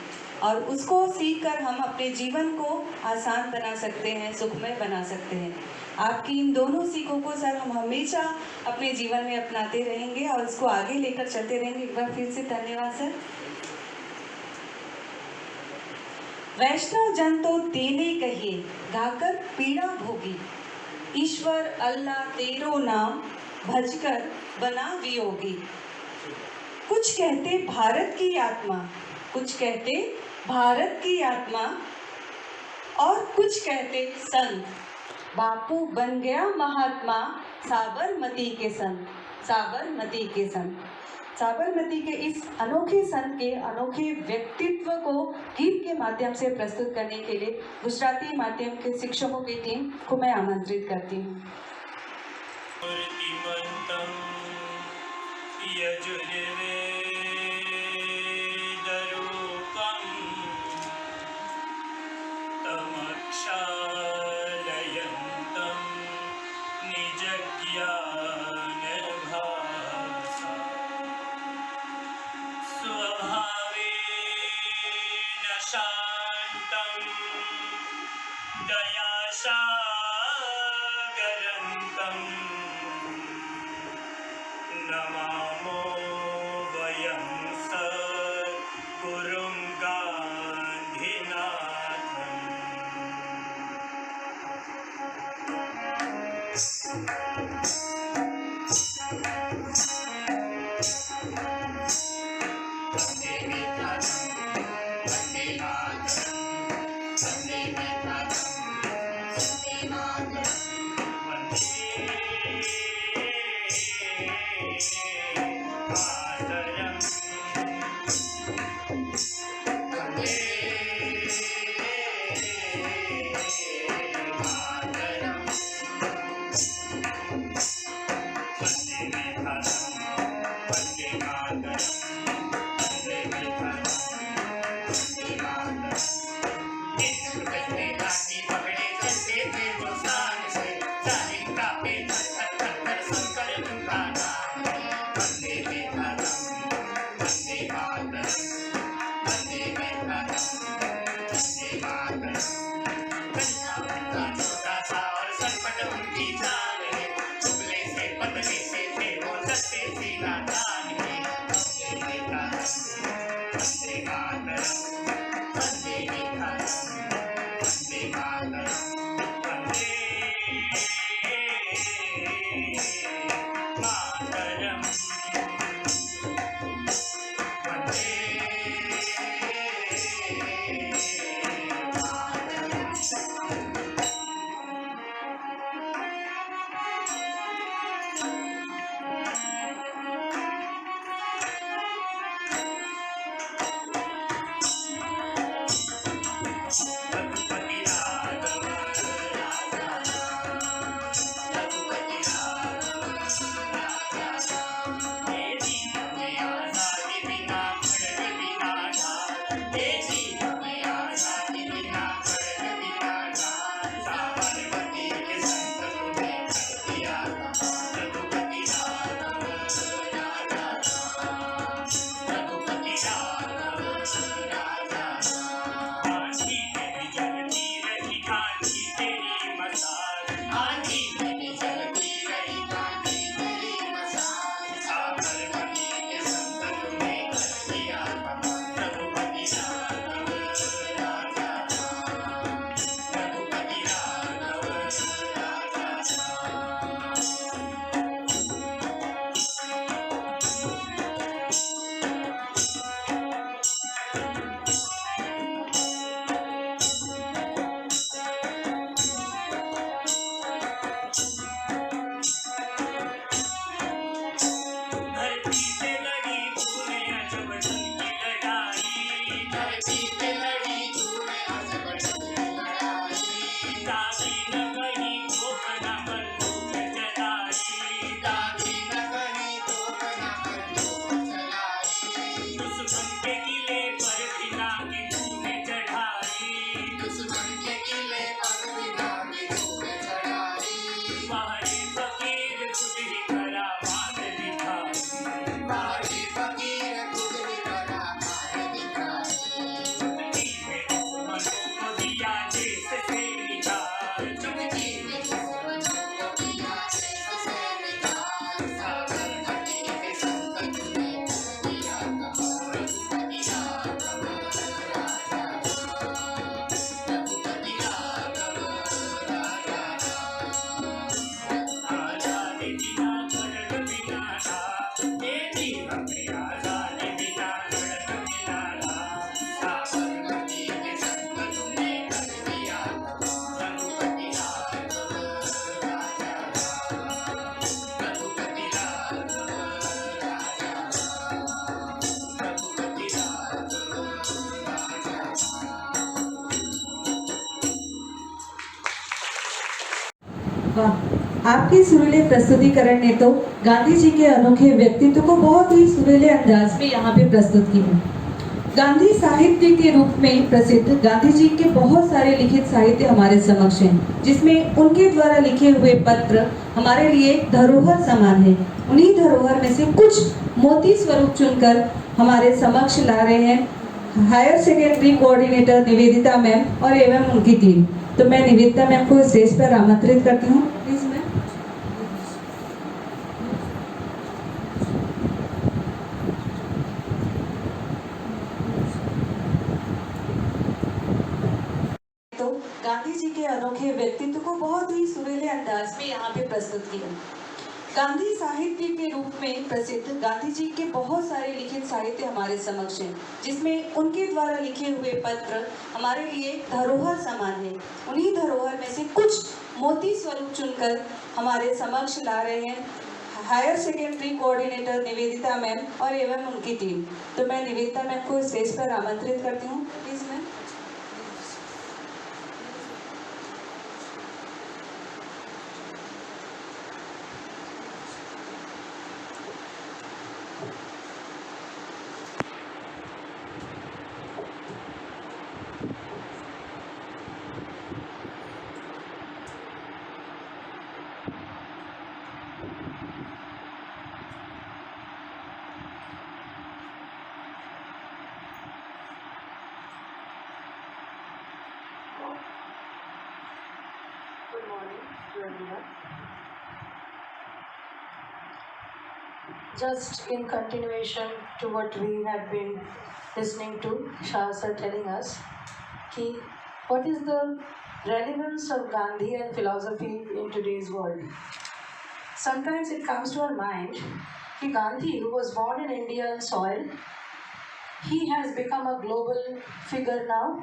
B: और उसको सीखकर हम अपने जीवन को आसान बना सकते हैं, सुखमय बना सकते हैं। आपकी इन दोनों सीखों को सर हम हमेशा अपने जीवन में अपनाते रहेंगे और इसको आगे लेकर चलते रहेंगे। एक बार फिर से धन्यवाद सर। वैष्णव जन तो तेने कहे गाकर पीड़ा भोगी, ईश्वर अल्लाह तेरो नाम भजकर बना वियोगी। कुछ कहते भारत की आत्मा, कुछ कहते भारत की आत्मा, और कुछ कहते संत, बापू बन गया महात्मा साबरमती के संत, साबरमती के संत। साबरमती के इस अनोखे संत के अनोखे व्यक्तित्व को गीत के माध्यम से प्रस्तुत करने के लिए गुजराती माध्यम के शिक्षकों की टीम को मैं आमंत्रित करती हूँ।
I: नमामो वयं सद्गुरुं गांधीनाथम् दादी न कहीं तोप न बंदूक चलाई, दादी न कहीं तोप न बंदूक चलाई, दुश्मन के किले पर बिना की तूने चढ़ाई, दुश्मन के किले पर बिना की तूने चढ़ाई, पहाड़ी फकीर खुद ही करामात दिखाई, पहाड़ी फकीर खुद ही करामात दिखाई, चुटकी में दुश्मनों को दिया देश से निकाल, चुटकी में दुश्मनों को दिया देश से निकाल, साबरमती के संकट में दिया कमर, रघुपति राघव राजा राम, रघुपति राघव राजा राम, आजादी बिना खड़ग बिना था, तेरी हमें आजादी बिना खड़ग बिना था, साबरमती के संकट में कर दिया कमर, रघुपति राघव राजा राम, रघुपति राघव राजा राम, रघुपति राघव राजा
B: वाह, आपके सुरीले प्रस्तुतिकरण ने तो गांधी जी के अनोखे व्यक्तित्व को बहुत ही सुरीले अंदाज में यहाँ पे प्रस्तुत किया। गांधी साहित्य के रूप में प्रसिद्ध गांधी जी के बहुत सारे लिखित साहित्य हमारे समक्ष हैं, जिसमें उनके द्वारा लिखे हुए पत्र हमारे लिए धरोहर समान है। उन्हीं धरोहर में से कुछ मोती स्वरूप चुनकर हमारे समक्ष ला रहे हैं higher secondary coordinator Nivedita ma'am और एवं उनकी टीम। तो मैं निवेदिता मैम को स्टेज पर आमंत्रित करती हूँ। Please ma'am. तो गांधी जी के अनोखे व्यक्तित्व को बहुत ही सुरीले अंदाज में यहाँ पे प्रस्तुत किया। गांधी साहित्य के रूप में प्रसिद्ध गांधी जी के बहुत सारे लिखित साहित्य हमारे समक्ष हैं, जिसमें उनके द्वारा लिखे हुए पत्र हमारे लिए धरोहर समान है। उन्हीं धरोहर में से कुछ मोती स्वरूप चुनकर हमारे समक्ष ला रहे हैं higher secondary coordinator Nivedita ma'am और एवं उनकी टीम। तो मैं निवेदिता मैम को स्टेज पर आमंत्रित करती हूँ। Please ma'am.
J: Good morning to everyone. Just in continuation to what we have been listening to, Shah sir telling us, ki what is the relevance of Gandhi and philosophy in today's world? Sometimes it comes to our mind ki Gandhi, who was born in Indian soil, he has become a global figure now.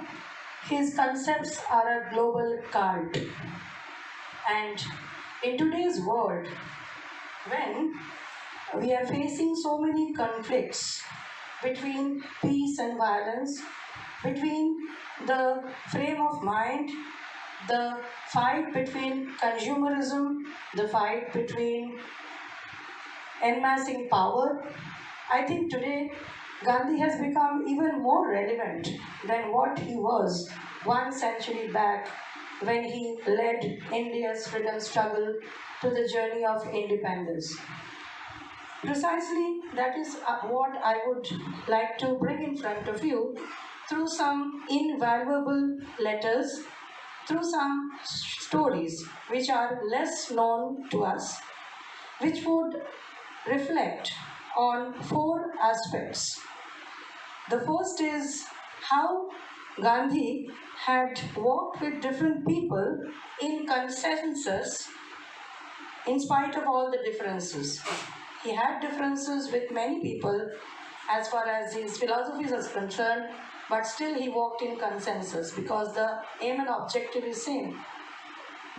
J: His concepts are a global cult. And in today's world, when we are facing so many conflicts between peace and violence, between the frame of mind, the fight between consumerism, the fight between amassing power, I think today Gandhi has become even more relevant than what he was 1 century back when he led India's freedom struggle to the journey of independence. Precisely that is what I would like to bring in front of you through some invaluable letters, through some stories which are less known to us, which would reflect on 4 aspects. The first is how Gandhi had walked with different people in consensus in spite of all the differences. He had differences with many people as far as his philosophies is concerned, but still he walked in consensus because the aim and objective is same.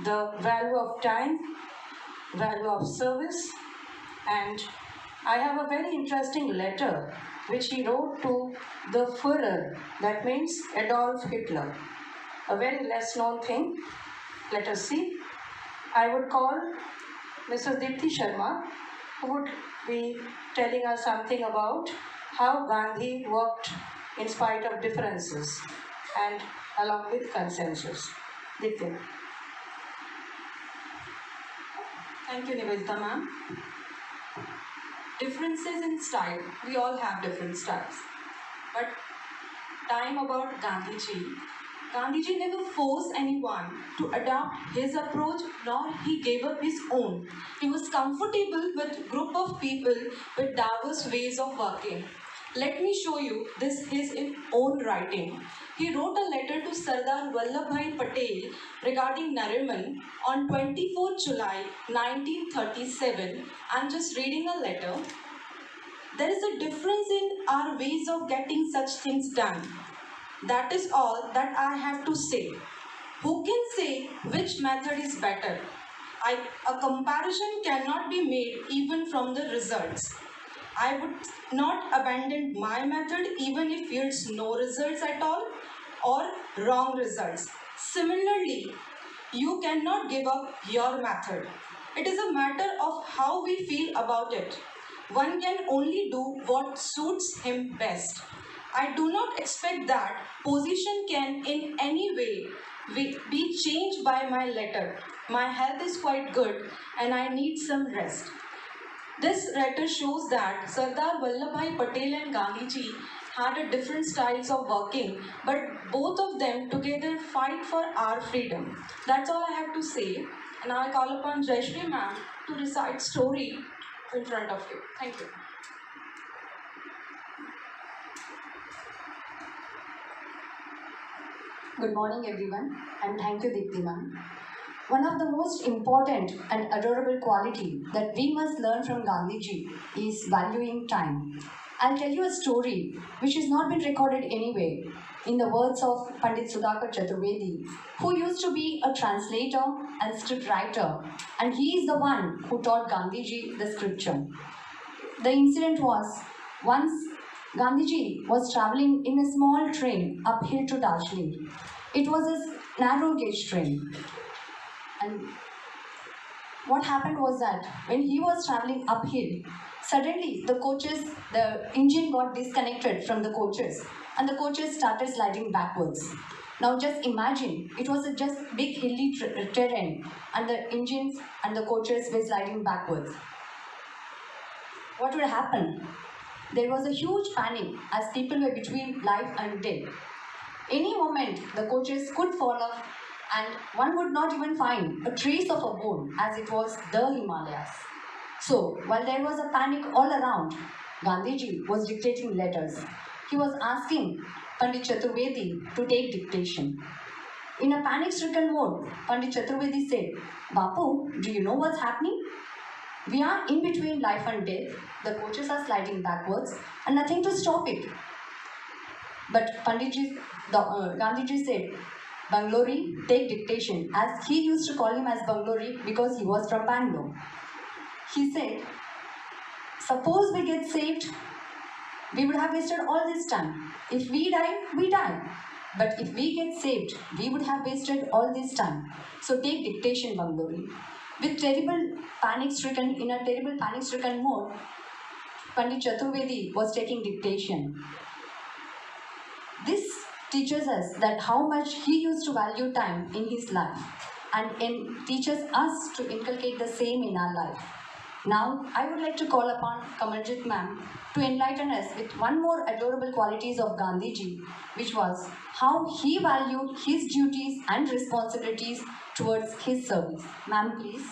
J: The value of time, value of service, and I have a very interesting letter which he wrote to the Führer, that means Adolf Hitler, a very less known thing. let us see. I would call Mrs. Dipti Sharma, who would be telling us something about how Gandhi worked in spite of differences and along with consensus. Dipti.
K: Thank you, Nivedita ma'am. Differences in style. We all have different styles. But time about Gandhiji. Gandhiji never forced anyone to adopt his approach, nor he gave up his own. He was comfortable with a group of people with diverse ways of working. Let me show you this his own writing. He wrote a letter to Sardar Vallabhbhai Patel regarding Nariman on 24 July 1937. I'm just reading a letter. There is a difference in our ways of getting such things done. That is all that I have to say. Who can say which method is better? A comparison cannot be made even from the results. I would not abandon my method even if it yields no results at all or wrong results. Similarly, you cannot give up your method. It is a matter of how we feel about it. One can only do what suits him best. I do not expect that position can in any way be changed by my letter. My health is quite good and I need some rest. This letter shows that Sardar Vallabhbhai Patel and Gandhiji had a different styles of working, but both of them together fight for our freedom. That's all I have to say, and I call upon Jayashree ma'am to recite story in front of you. Thank you.
L: Good morning everyone, and thank you Dipti ma'am. One of the most important and adorable quality that we must learn from Gandhiji is valuing time. I'll tell you a story which has not been recorded anywhere in the words of Pandit Sudhakar Chaturvedi, who used to be a translator and script writer, and he is the one who taught Gandhiji the scripture. The incident was once Gandhiji was traveling in a small train uphill to Darjeeling. It was a narrow gauge train. And what happened was that when he was traveling uphill, suddenly the engine got disconnected from the coaches and the coaches started sliding backwards. Now just imagine, it was a just big hilly terrain and the engines and the coaches were sliding backwards. What would happen? There was a huge panic as people were between life and death. Any moment the coaches could fall off and one would not even find a trace of a bone as it was the Himalayas. So, while there was a panic all around, Gandhiji was dictating letters. He was asking Pandit Chaturvedi to take dictation. In a panic-stricken mode, Pandit Chaturvedi said, "Bapu, do you know what's happening? We are in between life and death, the coaches are sliding backwards and nothing to stop it." But Gandhiji said, "Bangalore, take dictation," as he used to call him as Bangalore because he was from Bangalore. He said, "Suppose we get saved, we would have wasted all this time. If we die, we die. But if we get saved, we would have wasted all this time. So take dictation, Bangalore." In a terrible panic-stricken mode, Pandit Chaturvedi was taking dictation. This teaches us that how much he used to value time in his life and teaches us to inculcate the same in our life. Now, I would like to call upon Kamaljeet ma'am to enlighten us with one more adorable qualities of Gandhiji, which was how he valued his duties and responsibilities towards his service. Ma'am, please.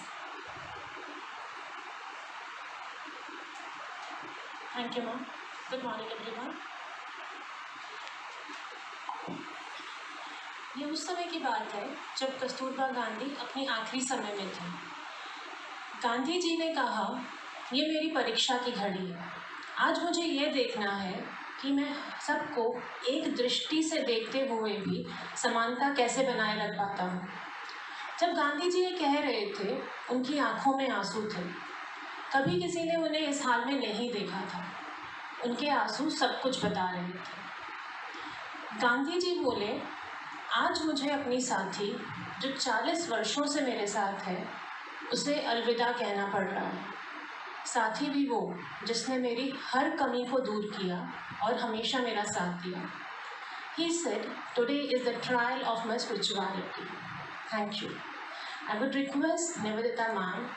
A: Thank you, ma'am. Good morning, everyone. ये उस समय की बात है जब कस्तूरबा गांधी अपनी आखिरी समय में थे। गांधी जी ने कहा, ये मेरी परीक्षा की घड़ी है। आज मुझे ये देखना है कि मैं सबको एक दृष्टि से देखते हुए भी समानता कैसे बनाए रख पाता हूँ। जब गांधी जी ये कह रहे थे, उनकी आंखों में आंसू थे। कभी किसी ने उन्हें इस हाल में नहीं देखा था। उनके आंसू सब कुछ बता रहे थे। गांधी जी बोले, आज मुझे अपनी साथी
M: जो 40 वर्षों से मेरे साथ है उसे अलविदा कहना पड़ रहा है। साथी भी वो जिसने मेरी हर कमी को दूर किया और हमेशा मेरा साथ दिया। He said, today is the trial of my spirituality. Thank you. I would request Nivedita ma'am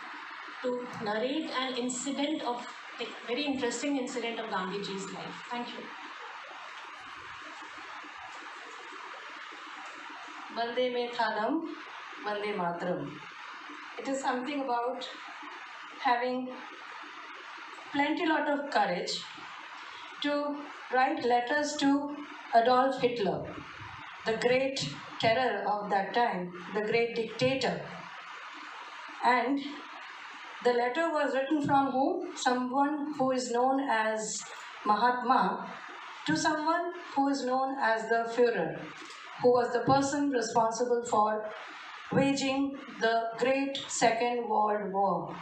M: to narrate an incident of, a very interesting incident of Gandhiji's life. Thank you.
J: Vande Mataram, Vande Mataram. It is something about having plenty lot of courage to write letters to Adolf Hitler, the great terror of that time, the great dictator. And the letter was written from whom? Someone who is known as Mahatma to someone who is known as the Führer, who was the person responsible for waging the great Second World War.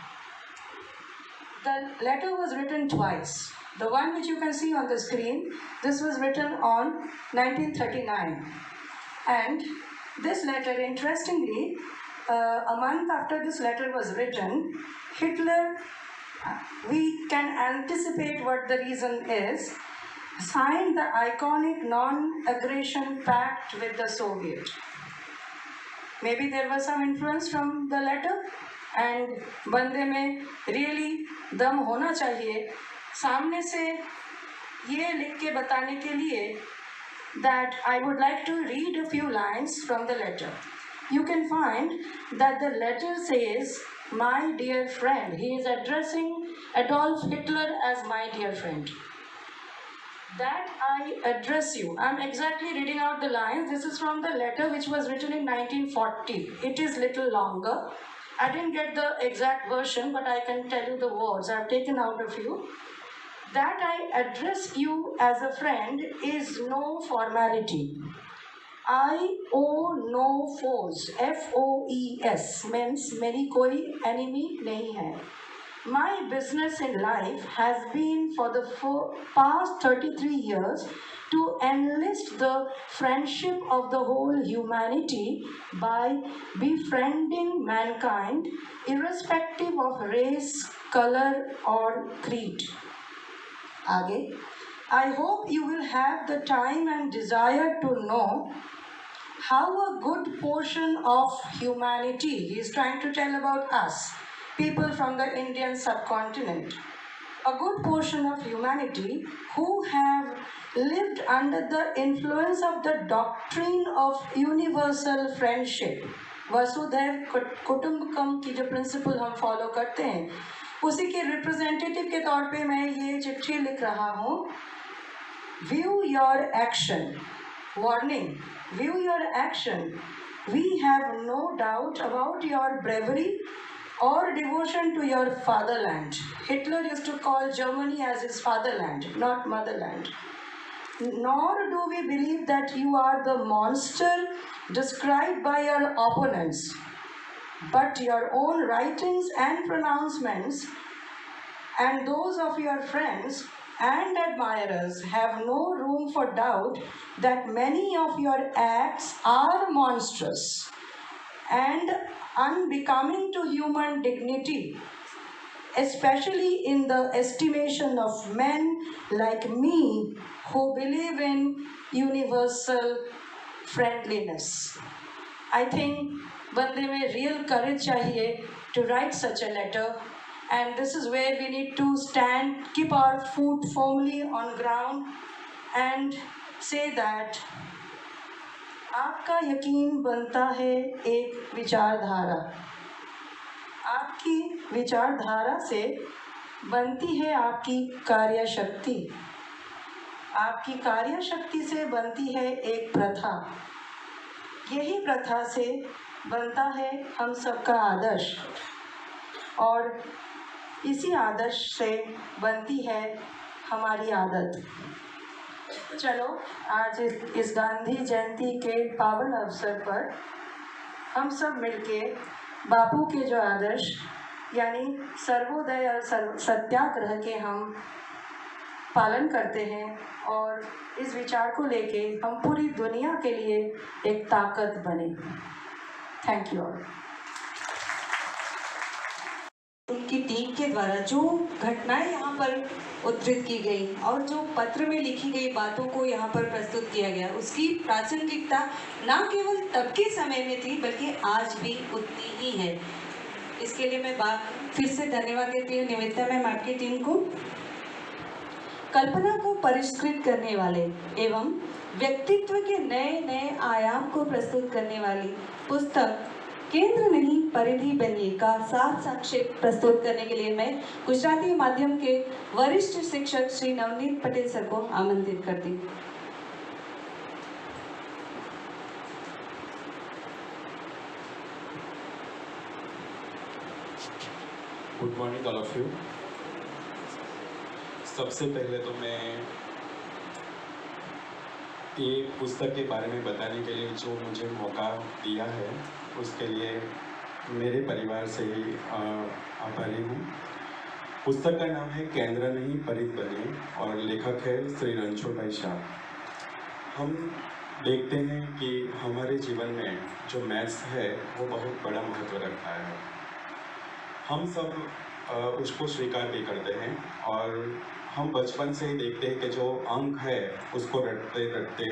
J: The letter was written twice. The one which you can see on the screen, this was written on 1939. And this letter, interestingly, a month after this letter was written, Hitler, we can anticipate what the reason is, signed the iconic non-aggression pact with the Soviet. Maybe there was some influence from the letter, and बंदे में really दम होना चाहिए सामने से ये लिख के बताने के लिए that I would like to read a few lines from the letter. You can find that the letter says, "My dear friend." He is addressing Adolf Hitler as my dear friend. That I address you. I'm exactly reading out the lines. This is from the letter which was written in 1940. It is little longer. I didn't get the exact version, but I can tell you the words. I've taken out a few. That I address you as a friend is no formality. I owe no foes. FOES means मेरी कोई enemy नहीं है. My business in life has been for the past 33 years to enlist the friendship of the whole humanity by befriending mankind irrespective of race, color or creed. Aage. I hope you will have the time and desire to know how a good portion of humanity, he is trying to tell about us, people from the Indian subcontinent, a good portion of humanity who have lived under the influence of the doctrine of universal friendship, वसुधैव कुटुंबकम की जो principal हम follow करते हैं उसी के representative के तौर पे मैं ये चिट्ठी लिख रहा हूँ. View your action. Warning. View your action. We have no doubt about your bravery or devotion to your fatherland. Hitler used to call Germany as his fatherland, not motherland. Nor do we believe that you are the monster described by your opponents, but your own writings and pronouncements and those of your friends and admirers have no room for doubt that many of your acts are monstrous and unbecoming to human dignity, especially in the estimation of men like me who believe in universal friendliness. I think बंदे में real courage चाहिए to write such a letter, and this is where we need to stand, keep our foot firmly on ground and say that आपका यकीन बनता है एक विचारधारा. आपकी विचारधारा से बनती है आपकी कार्यशक्ति. आपकी कार्यशक्ति से बनती है एक प्रथा. यही प्रथा से बनता है हम सबका आदर्श, और इसी आदर्श से बनती है हमारी आदत. चलो आज इस गांधी जयंती के पावन अवसर पर हम सब मिलके बापू के जो आदर्श यानी सर्वोदय और सत्याग्रह के हम पालन करते हैं, और इस विचार को लेके हम पूरी दुनिया के लिए एक ताकत बने. Thank you all. उनकी टीम के द्वारा जो घटनाएं यहाँ पर उद्धृत की गई और जो पत्र में लिखी गई बातों को यहाँ पर प्रस्तुत किया गया, उसकी प्रासंगिकता न केवल तब के समय में थी बल्कि आज भी उतनी ही है। इसके लिए मैं फिर से धन्यवाद देती हूँ निमित्ता मैम, आपकी टीम को। कल्पना को परिष्कृत करने वाले एवं व्यक्तित्व के नए नए आयाम को प्रस्तुत करने वाली पुस्तक केंद्र नहीं परिधि बनिए का सार संक्षेप प्रस्तुत करने के लिए मैं गुजराती माध्यम के वरिष्ठ शिक्षक श्री नवनीत पटेल सर को आमंत्रित करती हूँ।
N: Good morning all of you. सबसे पहले तो मैं ये पुस्तक के बारे में बताने के लिए जो मुझे मौका दिया है उसके लिए मेरे परिवार से ही आभारी हूँ। पुस्तक का नाम है केंद्र नहीं परिधि बनिए और लेखक है श्री रणछोड़ भाई शाह। हम देखते हैं कि हमारे जीवन में जो मैथ्स है वो बहुत बड़ा महत्व रखता है। हम सब उसको स्वीकार भी करते हैं और हम बचपन से ही देखते हैं कि जो अंक है उसको रटते रटते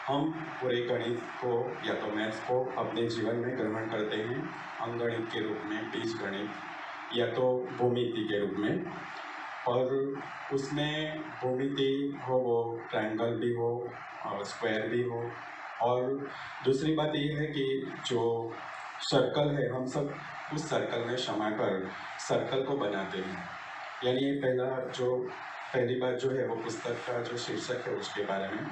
N: हम पूरे गणित को या तो मैथ्स को अपने जीवन में ग्रहण करते हैं, अंकगणित के रूप में, बीजगणित या तो भूमिति के रूप में। और उसमें भूमिति हो वो ट्रायंगल भी हो और स्क्वायर भी हो। और दूसरी बात ये है कि जो सर्कल है हम सब उस सर्कल में समाकर सर्कल को बनाते हैं। यानी ये पहली बात जो है वो पुस्तक का जो शीर्षक है उसके बारे में।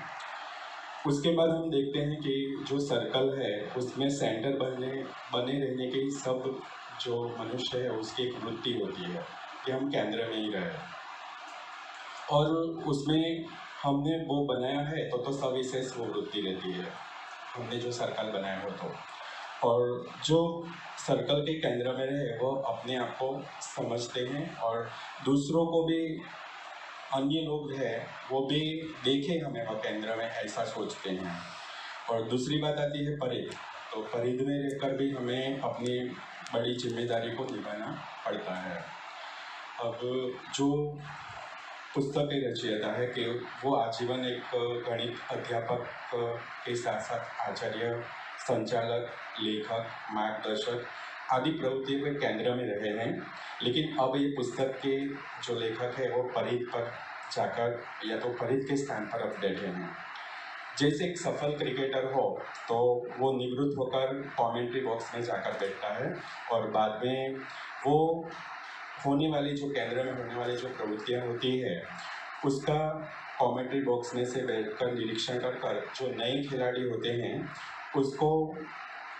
N: उसके बाद हम देखते हैं कि जो सर्कल है उसमें सेंटर बने रहने की सब जो मनुष्य है उसकी एक वृत्ति होती है कि हम केंद्र में ही रहे। और उसमें हमने वो बनाया है तो सविशेष वो वृत्ति रहती है, हमने जो सर्कल बनाया हो तो। और जो सर्कल के केंद्र में रहे वो अपने आप को समझते हैं और दूसरों को भी, अन्य लोग हैं वो भी देखे हमें वो केंद्र में, ऐसा सोचते हैं। और दूसरी बात आती है परिधि। तो परिधि में रहकर भी हमें अपनी बड़ी जिम्मेदारी को निभाना पड़ता है। अब जो पुस्तक की रचयिता है कि वो आजीवन एक गणित अध्यापक के साथ साथ आचार्य, संचालक, लेखक, मार्गदर्शक आदि प्रवृत्तियों के केंद्र में रहे हैं। लेकिन अब ये पुस्तक के जो लेखक है वो परिधि पर जाकर या तो परिधि के स्थान पर अब बैठे हैं। जैसे एक सफल क्रिकेटर हो तो वो निवृत्त होकर कमेंट्री बॉक्स में जाकर बैठता है और बाद में वो होने वाली जो केंद्र में होने वाली जो प्रवृत्तियाँ होती है उसका कमेंट्री बॉक्स में से बैठकर निरीक्षण कर जो नए खिलाड़ी होते हैं उसको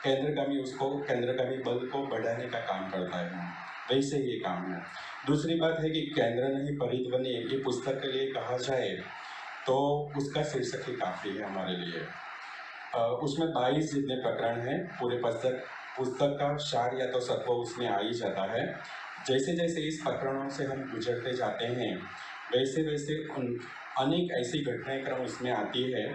N: केंद्रगामी बल को बढ़ाने का काम करता है। वैसे ही ये काम है। दूसरी बात है कि केंद्र नहीं परिधि बनिए ये पुस्तक के लिए कहा जाए तो उसका शीर्षक ही काफ़ी है हमारे लिए। उसमें 22 जितने प्रकरण हैं। पूरे पुस्तक का सार या तो सत्व उसमें आ ही जाता है। जैसे जैसे इस प्रकरणों से हम गुजरते जाते हैं वैसे वैसे अनेक ऐसी घटनाएं क्रम उसमें आती है,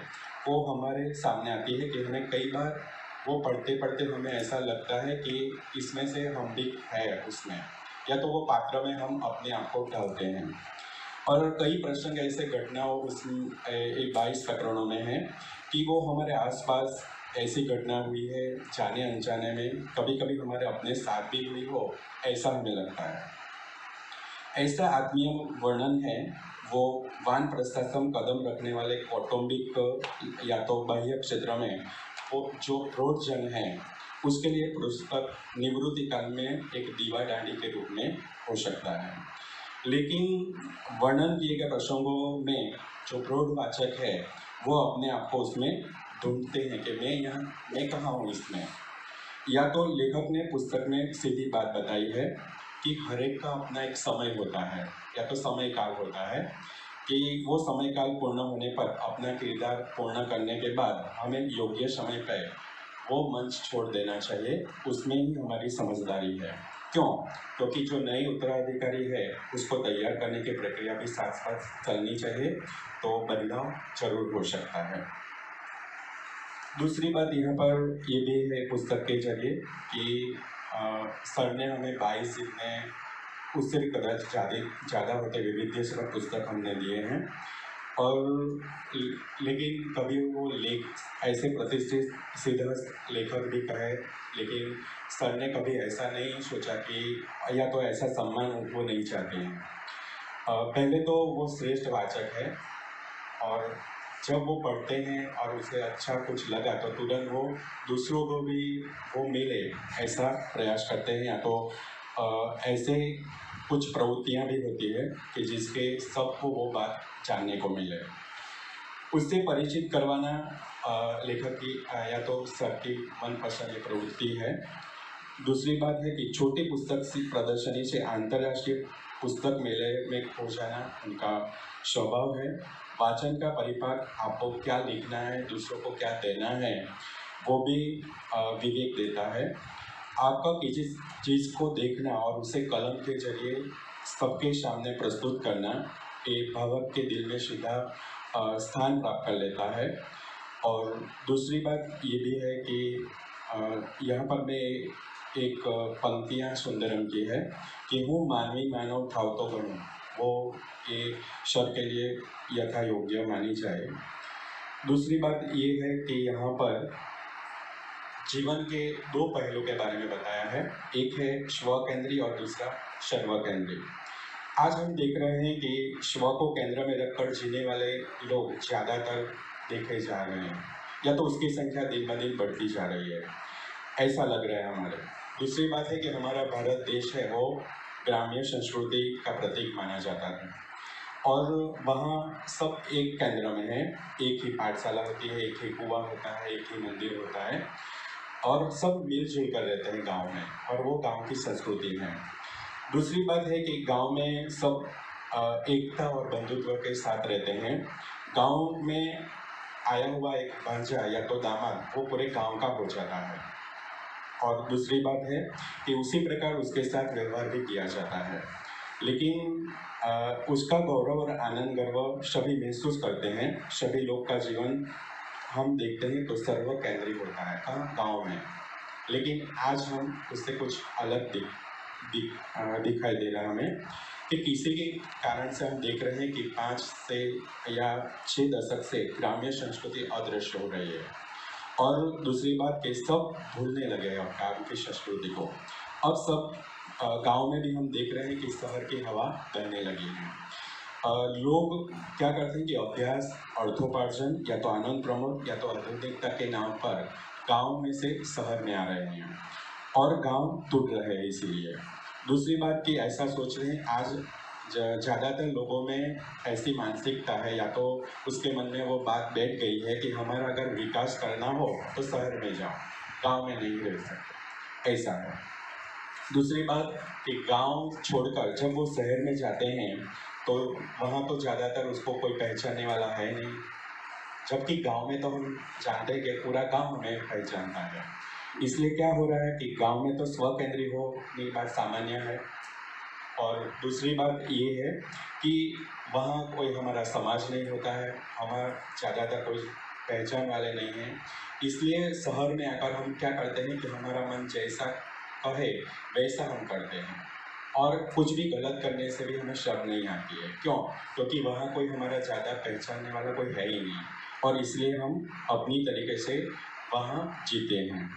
N: वो हमारे सामने आती है कि हमें कई बार वो पढ़ते पढ़ते हमें ऐसा लगता है कि इसमें से हम भी है उसमें, या तो वो पात्र में हम अपने आप को ढालते हैं। और कई प्रसंग ऐसे घटनाओं उस 22 प्रकरणों में हैं कि वो हमारे आसपास ऐसी घटना हुई है, जाने अनजाने में, कभी कभी हमारे अपने साथ भी हुई हो, ऐसा हमें लगता है। ऐसा आत्मीय वर्णन है वो वानप्रस्थाश्रम कदम रखने वाले कौटुंबिक या तो बाह्य क्षेत्र में वो जो प्रौढ़जन हैं उसके लिए पुस्तक निवृत्ति काल में एक दीवा डांडी के रूप में हो सकता है। लेकिन वर्णन किए गए प्रसंगों में जो प्रौढ़वाचक है वो अपने आप को उसमें ढूंढते हैं कि मैं कहाँ हूँ इसमें। या तो लेखक ने पुस्तक में सीधी बात बताई है कि हर एक का अपना एक समय होता है या तो समय काल होता है कि वो समय काल पूर्ण होने पर अपना किरदार पूर्ण करने के बाद हमें योग्य समय पर वो मंच छोड़ देना चाहिए। उसमें ही हमारी समझदारी है। क्यों? क्योंकि जो नए उत्तराधिकारी है उसको तैयार करने की प्रक्रिया भी साथ साथ चलनी चाहिए, तो बदलाव जरूर हो सकता है। दूसरी बात यहाँ पर ये भी है पुस्तक के जरिए कि सर ने हमें 22 जितने उससे भी कदाच ज़्यादा होते विविधीय पुस्तक हमने दिए हैं, और लेकिन कभी वो ऐसे प्रतिष्ठित सिद्धहस्त लेखक भी कहे, लेकिन सर ने कभी ऐसा नहीं सोचा कि या तो ऐसा सम्मान वो नहीं चाहते हैं। पहले तो वो श्रेष्ठ वाचक है, और जब वो पढ़ते हैं और उसे अच्छा कुछ लगा तो तुरंत वो दूसरों को भी वो मिले ऐसा प्रयास करते हैं, या तो ऐसे कुछ प्रवृत्तियाँ भी होती है कि जिसके सबको वो बात जानने को मिले। उससे परिचित करवाना लेखक की या तो सर की मनपसंद प्रवृत्ति है। दूसरी बात है कि छोटी पुस्तक प्रदर्शनी से अंतर्राष्ट्रीय पुस्तक मेले में खो जाना उनका स्वभाव है। वाचन का परिपाक आपको क्या लिखना है, दूसरों को क्या देना है, वो भी विवेक देता है। आपका किसी चीज़ को देखना और उसे कलम के जरिए सबके सामने प्रस्तुत करना एक भावक के दिल में सीधा स्थान प्राप्त कर लेता है। और दूसरी बात ये भी है कि यहाँ पर मैं एक पंक्तियाँ सुंदरम की है कि हूँ मानवी मानव थाव तो गणों, वो ये शर के लिए यथा योग्य मानी जाए। दूसरी बात ये है कि यहाँ पर जीवन के दो पहलू के बारे में बताया है, एक है स्व केंद्री और दूसरा सर्व केंद्री। आज हम देख रहे हैं कि स्व को केंद्र में रखकर जीने वाले लोग ज़्यादातर देखे जा रहे हैं, या तो उसकी संख्या दिन ब दिन बढ़ती जा रही है, ऐसा लग रहा है हमारे। दूसरी बात है कि हमारा भारत देश है वो ग्रामीण संस्कृति का प्रतीक माना जाता है, और वहाँ सब एक केंद्र में है, एक ही पाठशाला होती है, एक ही कुआं होता है, एक ही मंदिर होता है, और सब मिलजुल कर रहते हैं गांव में, और वो गांव की संस्कृति है। दूसरी बात है कि गांव में सब एकता और बंधुत्व के साथ रहते हैं। गांव में आया हुआ एक भांजा या तो दामाद वो पूरे गांव का हो जाता है, और दूसरी बात है कि उसी प्रकार उसके साथ व्यवहार भी किया जाता है, लेकिन उसका गौरव और आनंद गर्व सभी महसूस करते हैं। सभी लोग का जीवन हम देखते हैं तो सर्व केंद्रित होता है गांव में, लेकिन आज हम उससे कुछ अलग दिखाई दे रहा है हमें कि किसी के कारण से हम देख रहे हैं कि 5 से या 6 दशक से ग्रामीण संस्कृति अदृश्य हो रही है, और दूसरी बात कि सब भूलने लगे हैं गाँव की संस्कृति को। अब सब गांव में भी हम देख रहे हैं कि शहर की हवा बहने लगी है। लोग क्या करते हैं कि अभ्यास, अर्थोपार्जन या तो आनंद प्रमोद या तो आधुनिकता के नाम पर गांव में से शहर में आ रहे हैं, और गांव टूट रहे हैं। इसीलिए दूसरी बात कि ऐसा सोच रहे हैं, आज ज़्यादातर लोगों में ऐसी मानसिकता है या तो उसके मन में वो बात बैठ गई है कि हमारा अगर विकास करना हो तो शहर में जाओ, गांव में नहीं रह सकते, ऐसा है। दूसरी बात कि गांव छोड़कर जब वो शहर में जाते हैं तो वहाँ तो ज़्यादातर उसको कोई पहचानने वाला है नहीं, जबकि गांव में तो हम जानते हैं कि पूरा गांव हमें पहचानता है। इसलिए क्या हो रहा है कि गांव में तो स्व केंद्री हो ये बात सामान्य है, और दूसरी बात ये है कि वहाँ कोई हमारा समाज नहीं होता है, हमारा ज़्यादातर कोई पहचान वाले नहीं हैं। इसलिए शहर में आकर हम क्या करते हैं कि हमारा मन जैसा कहे वैसा हम करते हैं, और कुछ भी गलत करने से भी हमें शर्म नहीं आती है। क्यों? क्योंकि वहाँ कोई हमारा ज़्यादा पहचानने वाला कोई है ही नहीं, और इसलिए हम अपनी तरीके से वहाँ जीते हैं।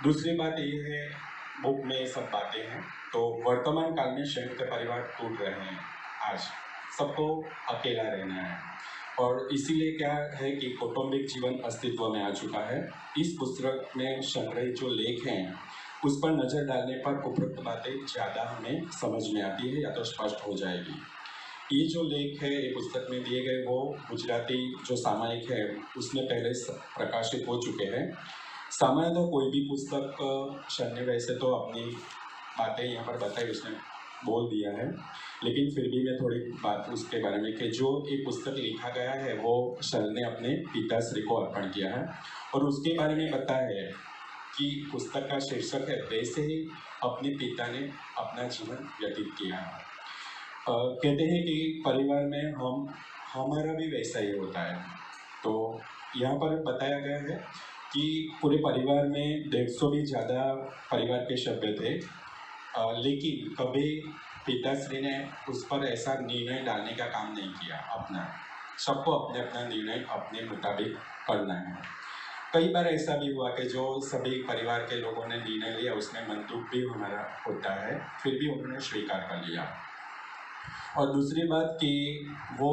N: दूसरी बात ये है, बुक में सब बातें हैं, तो वर्तमान काल में संयुक्त परिवार टूट रहे हैं, आज सबको अकेला रहना है, और इसीलिए क्या है कि कौटुंबिक जीवन अस्तित्व में आ चुका है। इस पुस्तक में संग्रहित जो लेख हैं उस पर नज़र डालने पर उपरोक्त बातें ज़्यादा हमें समझ में आती है या तो स्पष्ट हो जाएगी। ये जो लेख है ये पुस्तक में दिए गए वो गुजराती जो सामायिक है उसमें पहले प्रकाशित हो चुके हैं। सामान्यतः कोई भी पुस्तक सर ने वैसे तो अपनी बातें यहाँ पर बताई, उसने बोल दिया है, लेकिन फिर भी मैं थोड़ी बात उसके बारे में कि जो ये पुस्तक लिखा गया है वो सर ने अपने पिताश्री को अर्पण किया है, और उसके बारे में बताया है कि पुस्तक का शीर्षक है वैसे ही अपने पिता ने अपना जीवन व्यतीत किया। कहते हैं कि परिवार में हमारा भी वैसा ही होता है, तो यहाँ पर बताया गया है कि पूरे परिवार में 150 भी ज़्यादा परिवार के सभ्य थे, लेकिन कभी पिताश्री ने उस पर ऐसा निर्णय डालने का काम नहीं किया। अपना सबको अपने अपना निर्णय अपने मुताबिक करना है। कई बार ऐसा भी हुआ कि जो सभी परिवार के लोगों ने निर्णय लिया उसमें मन दुख भी हमारा होता है, फिर भी उन्होंने स्वीकार कर लिया। और दूसरी बात कि वो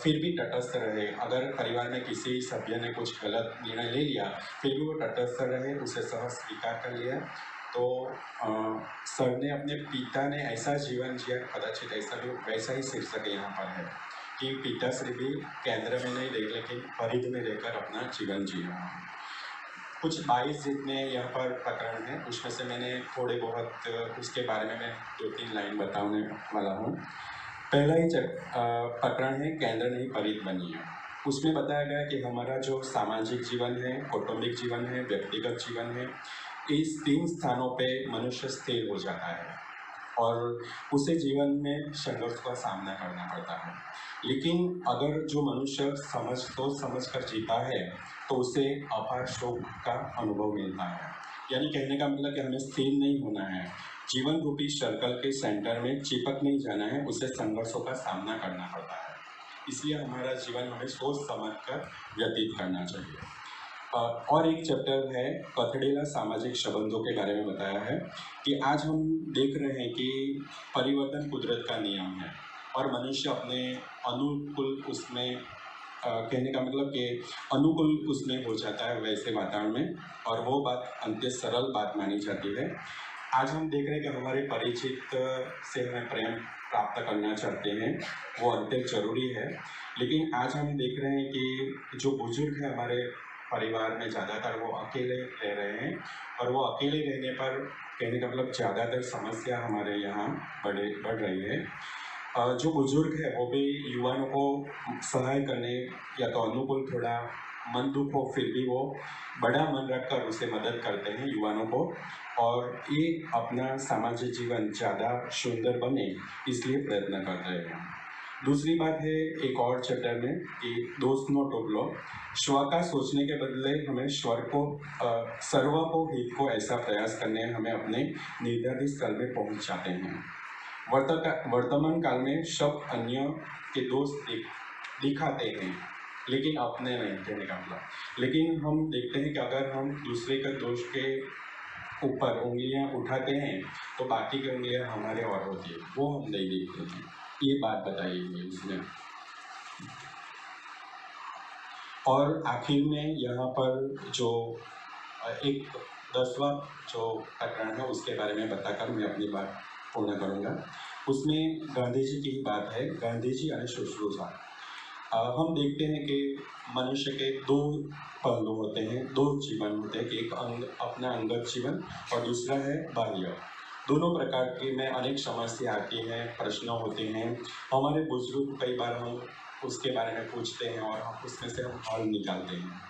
N: फिर भी तटस्थ रहे। अगर परिवार में किसी सभ्य ने कुछ गलत निर्णय ले लिया फिर भी वो तटस्थ रहे, उसे सह स्वीकार कर लिया। तो सर ने अपने पिता ने ऐसा जीवन जिया, कदाचित ऐसा भी वैसा ही शीर्षक यहाँ पर है कि पिताश्री भी केंद्र में नहीं रहे लेकिन परिध में रहकर अपना जीवन जिया। कुछ 22 जितने यहाँ पर प्रकरण हैं, उसमें से मैंने थोड़े बहुत उसके बारे में मैं 2-3 लाइन बताने वाला हूँ। पहला ही प्रकरण है केंद्र नहीं परिध बनिए। उसमें बताया गया कि हमारा जो सामाजिक जीवन है, कौटुंबिक जीवन है, व्यक्तिगत जीवन है, इस 3 स्थानों पे मनुष्य स्थिर हो जाता है और उसे जीवन में संघर्ष का सामना करना पड़ता है। लेकिन अगर जो मनुष्य समझ कर जीता है तो उसे अपार सुख का अनुभव मिलता है। यानी कहने का मतलब कि हमें स्थिर नहीं होना है, जीवन रूपी सर्कल के सेंटर में चिपक नहीं जाना है, उसे संघर्षों का सामना करना पड़ता है। इसलिए हमारा जीवन हमें सोच समझ कर व्यतीत करना चाहिए। और एक चैप्टर है कथड़ेला सामाजिक संबंधों के बारे में बताया है कि आज हम देख रहे हैं कि परिवर्तन कुदरत का नियम है और मनुष्य अपने अनुकूल उसमें कहने का मतलब कि अनुकूल उसमें हो जाता है वैसे वातावरण में, और वो बात अंत्य सरल बात मानी जाती है। आज हम देख रहे हैं कि हमारे परिचित से हमें प्रेम प्राप्त करना चाहते हैं, वो अंत्य जरूरी है। लेकिन आज हम देख रहे हैं कि जो बुजुर्ग हैं हमारे परिवार में ज़्यादातर वो अकेले रह रहे हैं और वो अकेले रहने पर कहने का मतलब ज़्यादातर समस्या हमारे यहाँ बढ़ रही है। जो बुजुर्ग है वो भी युवाओं को सहाय करने या तो अनुकूल थोड़ा मन दुख हो फिर भी वो बड़ा मन रखकर उसे मदद करते हैं युवाओं को, और ये अपना सामाजिक जीवन ज़्यादा सुंदर बने इसलिए प्रयत्न कर रहे हैं। दूसरी बात है एक और चैप्टर में कि दोस्त नो टोकलो, स्व का सोचने के बदले हमें सर्व को हित को ऐसा प्रयास करने हमें अपने निर्धारित स्थल में पहुंच जाते हैं। वर्तमान काल में सब अन्य के दोस्त दिखाते हैं लेकिन अपने नहीं, कहने का मतलब। लेकिन हम देखते हैं कि अगर हम दूसरे के दोष के ऊपर उंगलियां उठाते हैं तो बाकी की उंगलियां हमारे और होती है, वो हम नहीं देखते हैं। ये बात बताई है उसने। और आखिर में यहाँ पर जो एक 10वां जो प्रकरण है उसके बारे में बताकर मैं अपनी बात पूर्ण करूँगा। उसमें गांधी जी की ही बात है, गांधी जी और शुश्रूषा। हम देखते हैं कि मनुष्य के 2 पहलू होते हैं, 2 जीवन होते हैं कि एक अपना अंगत जीवन और दूसरा है बाह्य। दोनों प्रकार की में अनेक समस्या आती हैं, प्रश्न होते हैं। हमारे बुजुर्ग कई बार हम उसके बारे में पूछते हैं और हम उसमें से हम हल निकालते हैं।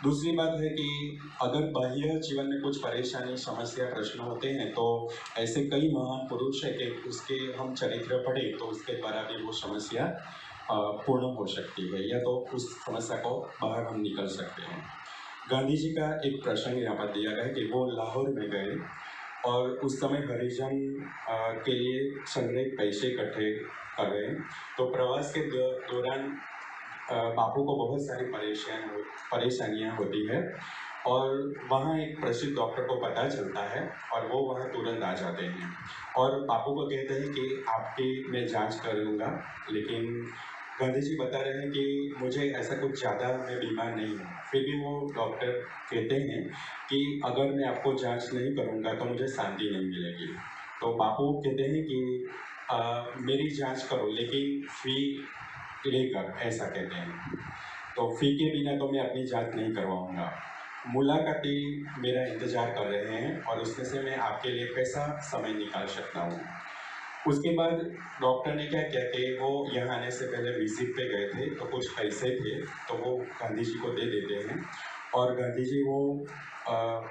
N: दूसरी बात है कि अगर बाह्य जीवन में कुछ परेशानी, समस्या, प्रश्न होते हैं तो ऐसे कई महान पुरुष है कि उसके हम चरित्र पढ़े तो उसके द्वारा भी वो समस्या पूर्ण हो सकती है या तो उस समस्या को बाहर हम निकल सकते हैं। गांधी जी का एक प्रसंग यहाँ पर दिया गया है कि वो लाहौर में गए और उस समय हरिजन के लिए संग्रहित पैसे इकट्ठे कर रहे हैं। तो प्रवास के दौरान बापू को बहुत सारी परेशानियाँ होती है और वहाँ एक प्रसिद्ध डॉक्टर को पता चलता है और वो वहाँ तुरंत आ जाते हैं और बापू को कहते हैं कि आपकी मैं जांच कर लूँगा। लेकिन गांधी जी बता रहे हैं कि मुझे ऐसा कुछ ज़्यादा मैं बीमार नहीं हूँ। फिर भी वो डॉक्टर कहते हैं कि अगर मैं आपको जांच नहीं करूँगा तो मुझे शांति नहीं मिलेगी। तो बापू कहते हैं कि मेरी जांच करो लेकिन फ़ी लेकर, ऐसा कहते हैं। तो फ़ी के बिना तो मैं अपनी जांच नहीं करवाऊँगा। मुलाकाती मेरा इंतज़ार कर रहे हैं और उसमें से मैं आपके लिए कैसा समय निकाल सकता हूँ। उसके बाद डॉक्टर ने क्या किया कि वो यहाँ आने से पहले विजिट पे गए थे तो कुछ पैसे थे तो वो गांधी जी को दे देते हैं और गांधी जी वो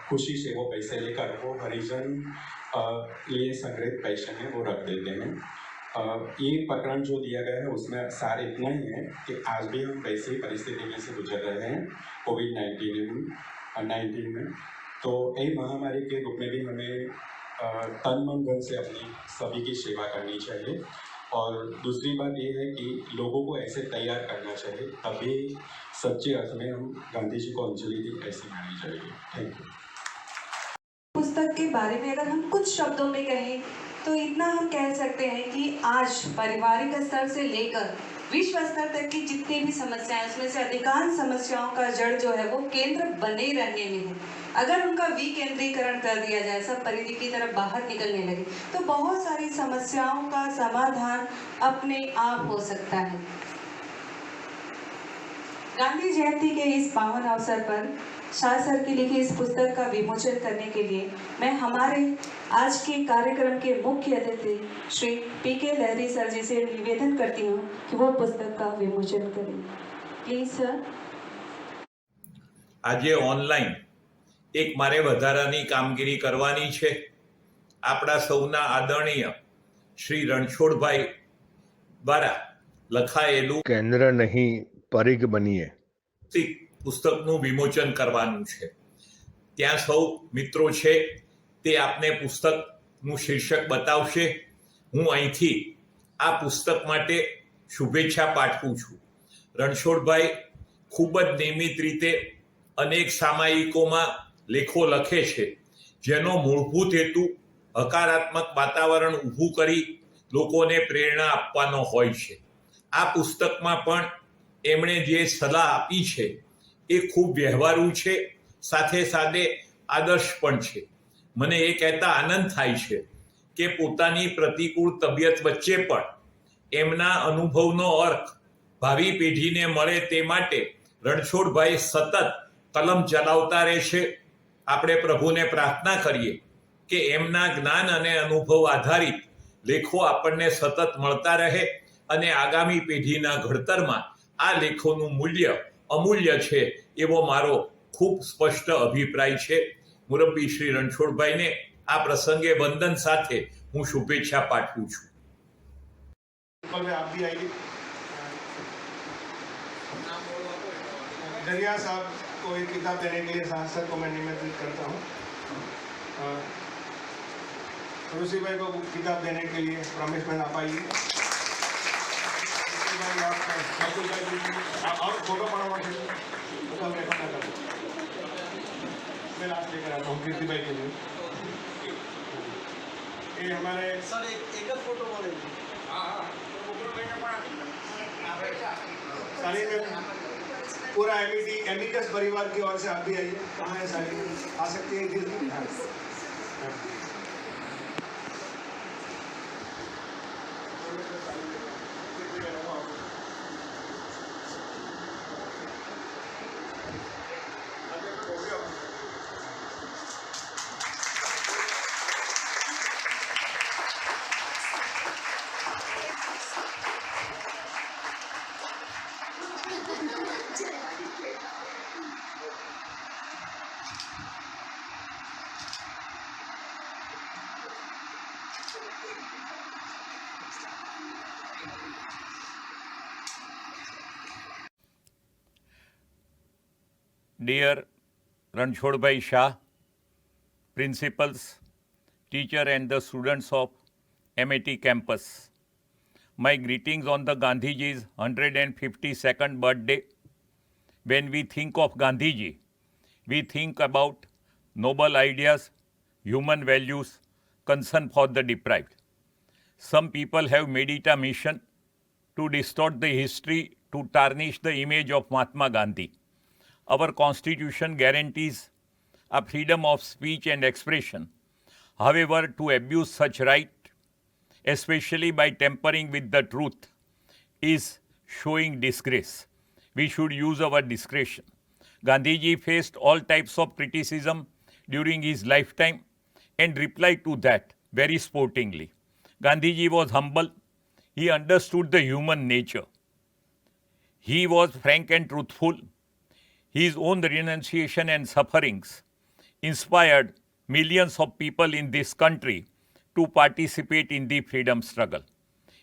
N: खुशी से वो पैसे लेकर वो हरिजन लिए संग्रहित पैसे में वो रख देते हैं। ये प्रकरण जो दिया गया है उसमें सार इतना ही है कि आज भी हम वैसी परिस्थिति में से गुजर रहे हैं कोविड-19 में। तो यही महामारी के रूप में भी हमें तन मन धन से अपनी सभी की सेवा करनी चाहिए। और दूसरी बात ये है कि लोगों को ऐसे तैयार करना चाहिए, तभी सच्चे अर्थ में हम गांधी जी को अंजलि दी ऐसी मानी जाएगी। Thank you.
J: पुस्तक के बारे में अगर हम कुछ शब्दों में कहें तो इतना हम कह सकते हैं कि आज पारिवारिक स्तर से लेकर विश्व स्तर तक की जितनी भी समस्याएं, उसमें से अधिकांश समस्याओं का जड़ जो है वो केंद्र बने रहने में है। अगर उनका विकेंद्रीकरण कर दिया जाए, सब परिधि की तरफ बाहर निकलने लगे, तो बहुत सारी समस्याओं का समाधान अपने आप हो सकता है। गांधी जयंती के इस पावन अवसर पर शाह सर की लिखी इस पुस्तक का विमोचन करने के लिए मैं हमारे आज के कार्यक्रम के मुख्य अतिथि श्री पीके लहरी सर जी से निवेदन करती हूँ कि वो पुस्तक का विमोचन करें। Please sir.
F: આજે ઓનલાઈન એક મારે વધારાની કામગીરી કરવાની છે। આપણા સૌના આદરણીય શ્રી રણછોડભાઈ દ્વારા લખાયેલું
O: કેન્દ્ર નહીં પરિઘ બનીએ
F: પુસ્તકનું વિમોચન કરવાનું છે। ત્યાં સૌ મિત્રો છે તે આપને પુસ્તકનું શીર્ષક બતાવશે। હું અહીંથી આ પુસ્તક માટે શુભેચ્છા પાઠવું છું। રણછોડભાઈ ખૂબ જ નિયમિત રીતે અનેક સામાયિકોમાં લેખો લખે છે, જેનો મૂળભૂત હેતુ હકારાત્મક વાતાવરણ ઊભું કરી લોકોને પ્રેરણા આપવાનો હોય છે। આ પુસ્તકમાં પણ એમણે જે સલાહ આપી છે એ ખૂબ વ્યવહારુ છે, સાથે સાથે આદર્શ પણ છે। મને એ કહેતા આનંદ થાય છે કે પોતાની પ્રતિકૂળ તબિયત વચ્ચે પણ એમના અનુભવનો અર્થ ભાવિ પેઢીને મળે તે માટે રણછોડભાઈ સતત કલમ ચલાવતા રહેશે। આપણે પ્રભુને પ્રાર્થના કરીએ કે એમના જ્ઞાન અને અનુભવ આધારિત લેખો આપણને સતત મળતા રહે અને આગામી પેઢીના ઘડતરમાં આ લેખોનું મૂલ્ય અમૂલ્ય છે એવો મારો ખૂબ સ્પષ્ટ અભિપ્રાય છે। મુરબ્બી શ્રી રણછોડભાઈને આ પ્રસંગે વંદન સાથે હું શુભેચ્છા પાઠવું છું।
P: आप भी आइए। दरिया साहब को एक किताब देने के लिए सांसद को मैं निमंत्रित करता हूँ। ऋषि भाई को किताब देने के लिए रमेश भाई आप आइए। और फोटो पड़ा मैं लास्ट लेकर आता हूँ कीर्ति भाई के लिए। ये हमारे सर एक फोटो वाले सारी में पूरा एमिकस परिवार की ओर से आप भी आइए। कहाँ है सारी? आ सकती है इधर।
F: Dear Ranchodbhai Shah, principals, teacher and the students of MIT campus, my greetings on the Gandhiji's 152nd birthday. When we think of Gandhiji, we think about noble ideas, human values, concern for the deprived. Some people have made it a mission to distort the history to tarnish the image of Mahatma Gandhi. Our constitution guarantees a freedom of speech and expression. However, to abuse such right, especially by tampering with the truth, is showing disgrace. We should use our discretion. Gandhiji faced all types of criticism during his lifetime and replied to that very sportingly. Gandhiji was humble. He understood the human nature. He was frank and truthful. His own renunciation and sufferings inspired millions of people in this country to participate in the freedom struggle.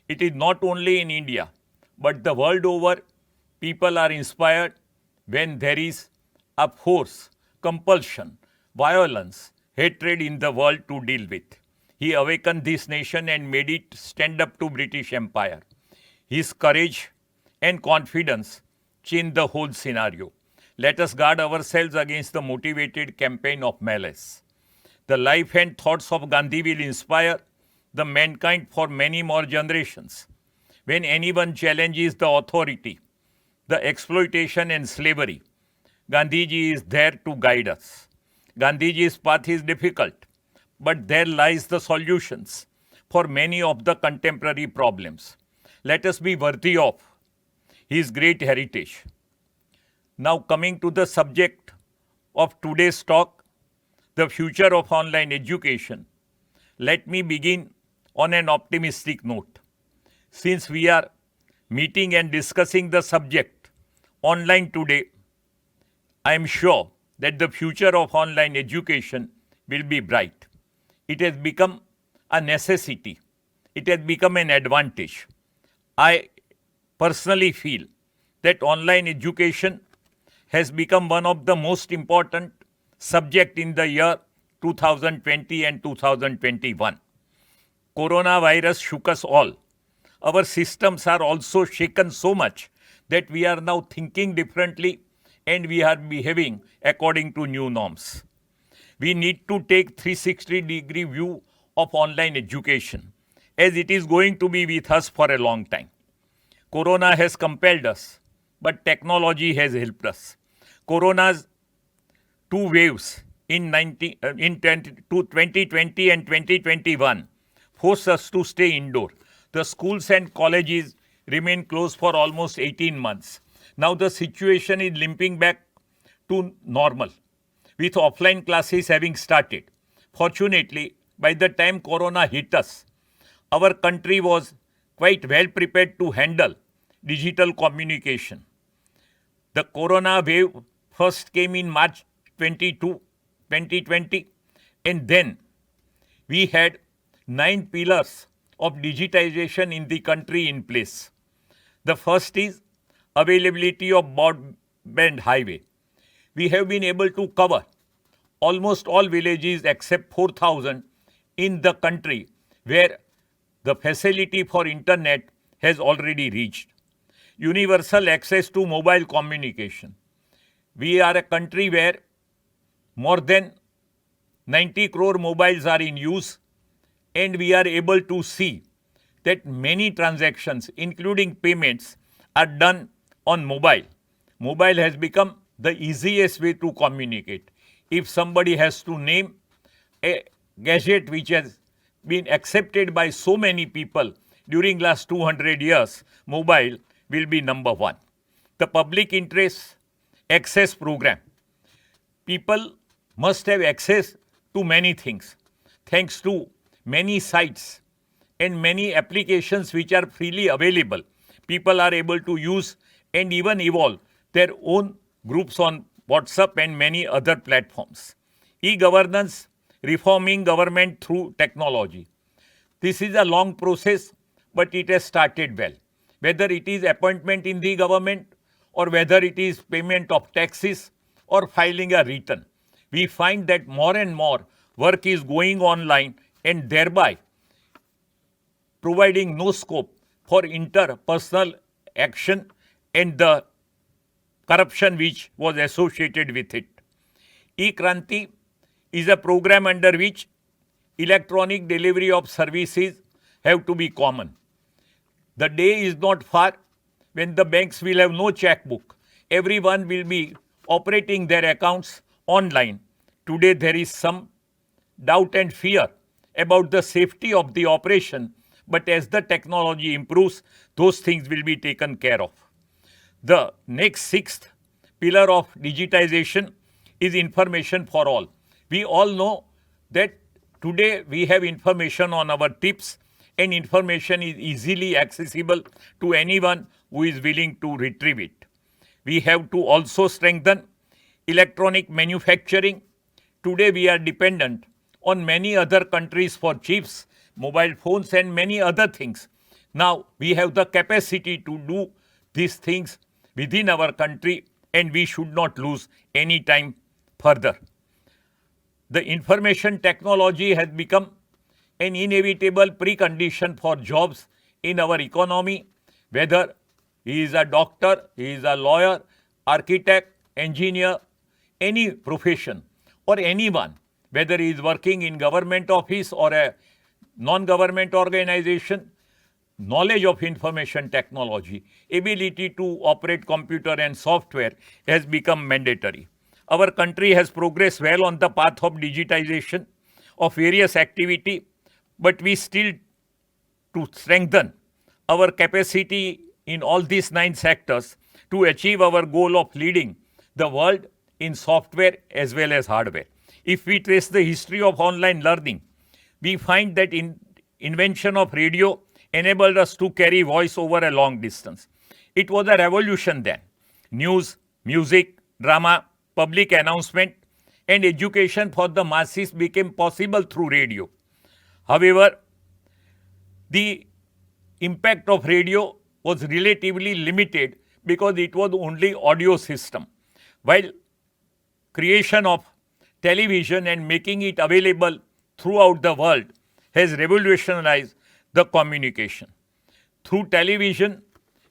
F: It is not only in India, but the world over, people are inspired when there is a force, compulsion, violence, hatred in the world to deal with. He awakened this nation and made it stand up to British Empire. His courage and confidence changed the whole scenario. Let us guard ourselves against the motivated campaign of malice. The life and thoughts of Gandhi will inspire the mankind for many more generations. When anyone challenges the authority, the exploitation and slavery, Gandhiji is there to guide us. Gandhiji's path is difficult, but there lies the solutions for many of the contemporary problems. Let us be worthy of his great heritage. Now coming to the subject of today's talk, the future of online education, let me begin on an optimistic note. Since we are meeting and discussing the subject online today, I am sure that the future of online education will be bright. It has become a necessity. It has become an advantage. I personally feel that online education has become one of the most important subject in the year 2020 and 2021. Coronavirus shook us all. Our systems are also shaken so much that we are now thinking differently and we are behaving according to new norms. We need to take 360-degree view of online education, as it is going to be with us for a long time. Corona has compelled us, but technology has helped us. Corona's two waves in 2020 and 2021 forced us to stay indoor. The schools and colleges remain closed for almost 18 months. Now the situation is limping back to normal, with offline classes having started. Fortunately, by the time Corona hit us, our country was quite well prepared to handle digital communication. The Corona wave first came in March 2020, and then we had 9 pillars of digitization in the country in place. The first is availability of broadband highway. We have been able to cover almost all villages except 4,000 in the country where the facility for internet has already reached. Universal access to mobile communication. We are a country where more than 90 crore mobiles are in use, and we are able to see that many transactions, including payments, are done on mobile. Mobile has become the easiest way to communicate. If somebody has to name a gadget which has been accepted by so many people during last 200 years, mobile will be number one. The public interest access program. People must have access to many things. Thanks to many sites and many applications which are freely available, people are able to use and even evolve their own groups on WhatsApp and many other platforms. E-governance, reforming government through technology. This is a long process, but it has started well. Whether it is appointment in the government or whether it is payment of taxes or filing a return, we find that more and more work is going online and thereby providing no scope for interpersonal action and the corruption which was associated with it. E-Kranti is a program under which electronic delivery of services have to be common. The day is not far when the banks will have no checkbook. Everyone will be operating their accounts online. Today there is some doubt and fear about the safety of the operation, but as the technology improves, those things will be taken care of. The next sixth pillar of digitization is information for all. We all know that today we have information on our tips, and information is easily accessible to anyone who is willing to retrieve it. We have to also strengthen electronic manufacturing. Today we are dependent on many other countries for chips, mobile phones and many other things. Now we have the capacity to do these things within our country, and we should not lose any time further. The information technology has become an inevitable precondition for jobs in our economy, whether he is a doctor, he is a lawyer, architect, engineer, any profession, or anyone, whether he is working in government office or a non-government organization. Knowledge of information technology, ability to operate computer and software has become mandatory. Our country has progressed well on the path of digitization of various activity, but we still to strengthen our capacity in all these 9 sectors to achieve our goal of leading the world in software as well as hardware. If we trace the history of online learning, we find that invention of radio enabled us to carry voice over a long distance. It was a revolution then. News, music, drama, public announcement, and education for the masses became possible through radio. However, the impact of radio was relatively limited because it was only audio system, while creation of television and making it available throughout the world has revolutionized the communication. Through television,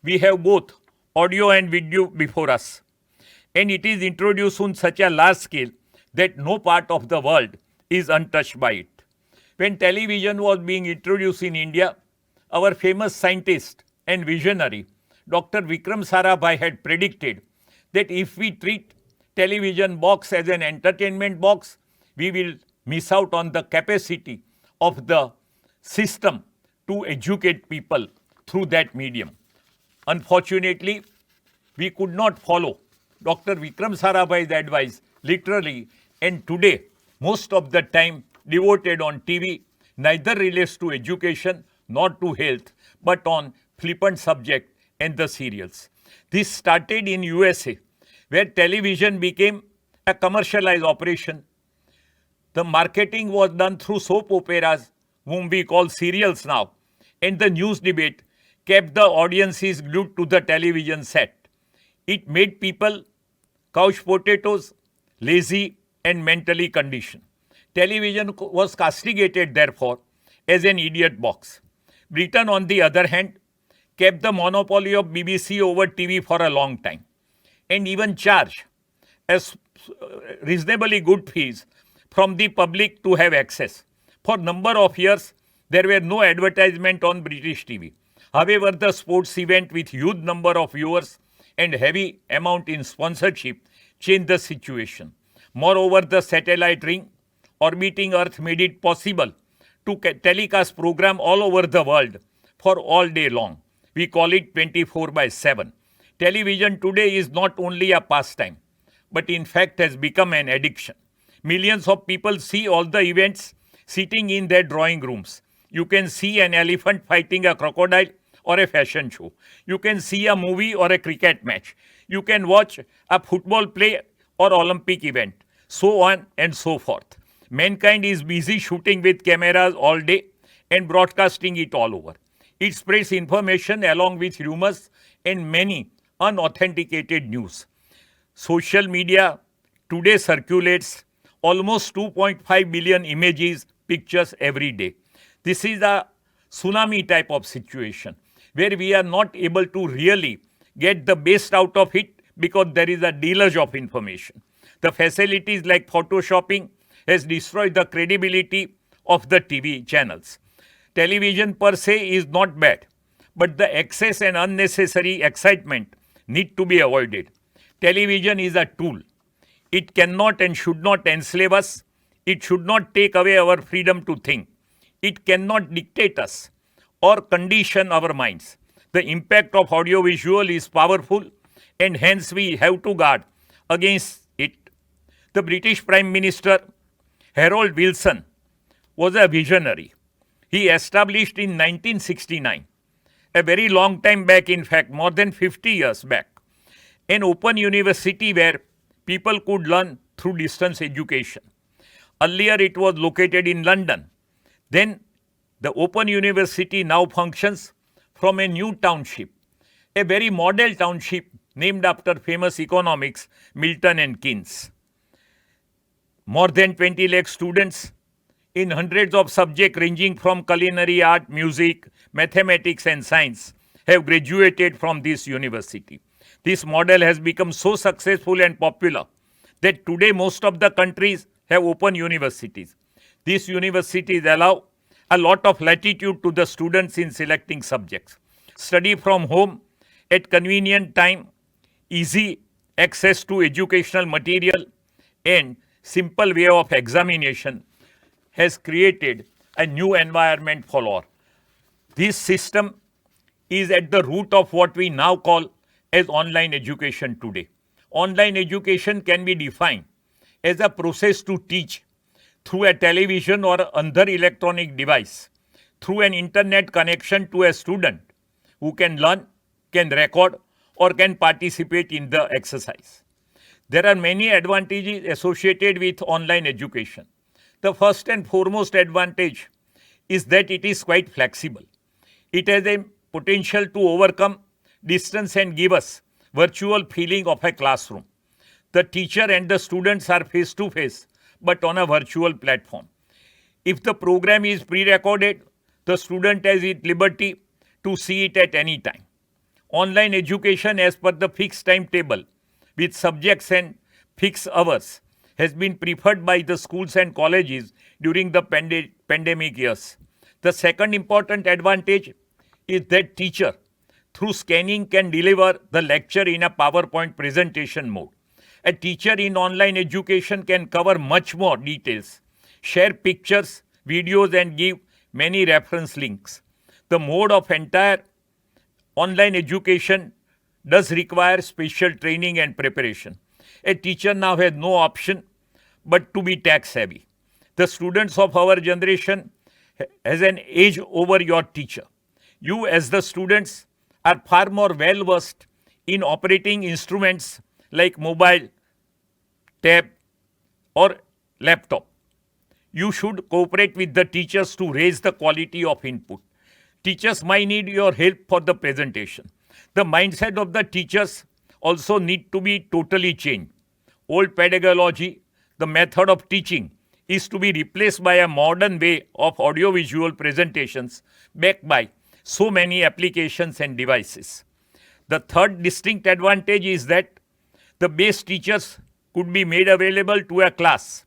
F: we have both audio and video before us, and it is introduced on such a large scale that no part of the world is untouched by it. When television was being introduced in India, our famous scientist and visionary Dr. Vikram Sarabhai had predicted that if we treat television box as an entertainment box, we will miss out on the capacity of the system to educate people through that medium. Unfortunately, we could not follow Dr. Vikram Sarabhai's advice literally, and today most of the time devoted on TV neither relates to education nor to health, but on flippant subject and the serials. This started in USA, where television became a commercialized operation. The marketing was done through soap operas, whom we call serials now, and the news debate kept the audiences glued to the television set. It made people couch potatoes, lazy, and mentally conditioned. Television was castigated, therefore, as an idiot box. Britain, on the other hand, kept the monopoly of BBC over TV for a long time, and even charged as reasonably good fees from the public to have access. For number of years, there were no advertisement on British TV. However, the sports event with huge number of viewers and heavy amount in sponsorship changed the situation. Moreover, the satellite ring orbiting Earth made it possible to telecast program all over the world for all day long. We call it 24/7. Television today is not only a pastime, but in fact has become an addiction. Millions of people see all the events sitting in their drawing rooms. You can see an elephant fighting a crocodile or a fashion show. You can see a movie or a cricket match. You can watch a football play or Olympic event, so on and so forth. Mankind is busy shooting with cameras all day and broadcasting it all over. It spreads information along with rumors and many unauthenticated news. Social media today circulates almost 2.5 billion images, pictures every day. This is a tsunami type of situation where we are not able to really get the best out of it because there is a deluge of information. The facilities like photoshopping has destroyed the credibility of the TV channels. Television per se is not bad, but the excess and unnecessary excitement need to be avoided. Television is a tool. It cannot and should not enslave us. It should not take away our freedom to think. It cannot dictate us or condition our minds. The impact of audiovisual is powerful, and hence we have to guard against it. The British Prime Minister Harold Wilson was a visionary. He established in 1969, a very long time back, in fact, more than 50 years back, an open university where people could learn through distance education. Earlier it was located in London. Then the Open University now functions from a new township, a very model township named after famous economics Milton and Keynes. More than 20 lakh students in hundreds of subjects ranging from culinary, art, music, mathematics and science have graduated from this university. This model has become so successful and popular that today most of the countries have open universities. These universities allow a lot of latitude to the students in selecting subjects. Study from home at convenient time, easy access to educational material and simple way of examination has created a new environment for all. This system is at the root of what we now call as online education today. Online education can be defined as a process to teach through a television or other electronic device, through an internet connection to a student who can learn, can record or can participate in the exercise. There are many advantages associated with online education. The first and foremost advantage is that it is quite flexible. It has a potential to overcome distance and give us virtual feeling of a classroom. The teacher and the students are face to face but on a virtual platform. If the program is pre-recorded, the student has at liberty to see it at any time. Online education as per the fixed timetable with subjects and fixed hours has been preferred by the schools and colleges during the pandemic years. The second important advantage is that teacher through scanning can deliver the lecture in a PowerPoint presentation mode. A teacher in online education can cover much more details, share pictures, videos and give many reference links. The mode of entire online education does require special training and preparation. A teacher now has no option but to be tech savvy. The students of our generation has an edge over your teacher. You as the students are far more well versed in operating instruments like mobile, tab or laptop. You should cooperate with the teachers to raise the quality of input. Teachers might need your help for the presentation. The mindset of the teachers also need to be totally changed. Old pedagogy, the method of teaching, is to be replaced by a modern way of audiovisual presentations backed by so many applications and devices. The third distinct advantage is that the base teachers could be made available to a class,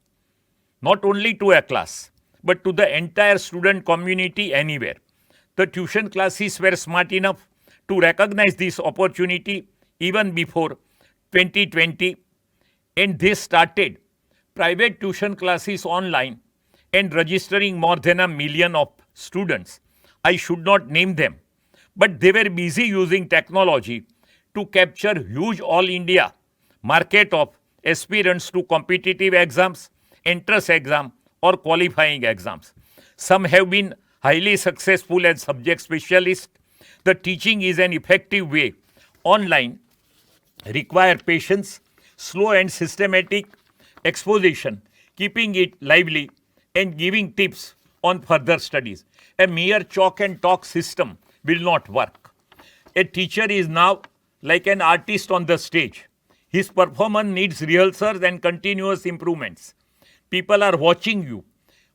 F: not only to a class, but to the entire student community anywhere. The tuition classes were smart enough to recognize this opportunity even before 2020, and they started private tuition classes online and registering more than 1 million of students. I should not name them, but they were busy using technology to capture huge all India market of aspirants to competitive exams, entrance exam or qualifying exams. Some have been highly successful as subject specialists. The teaching is an effective way. Online require patience, slow and systematic exposition, keeping it lively and giving tips on further studies. A mere chalk and talk system will not work. A teacher is now like an artist on the stage. His performance needs rehearsals and continuous improvements. People are watching you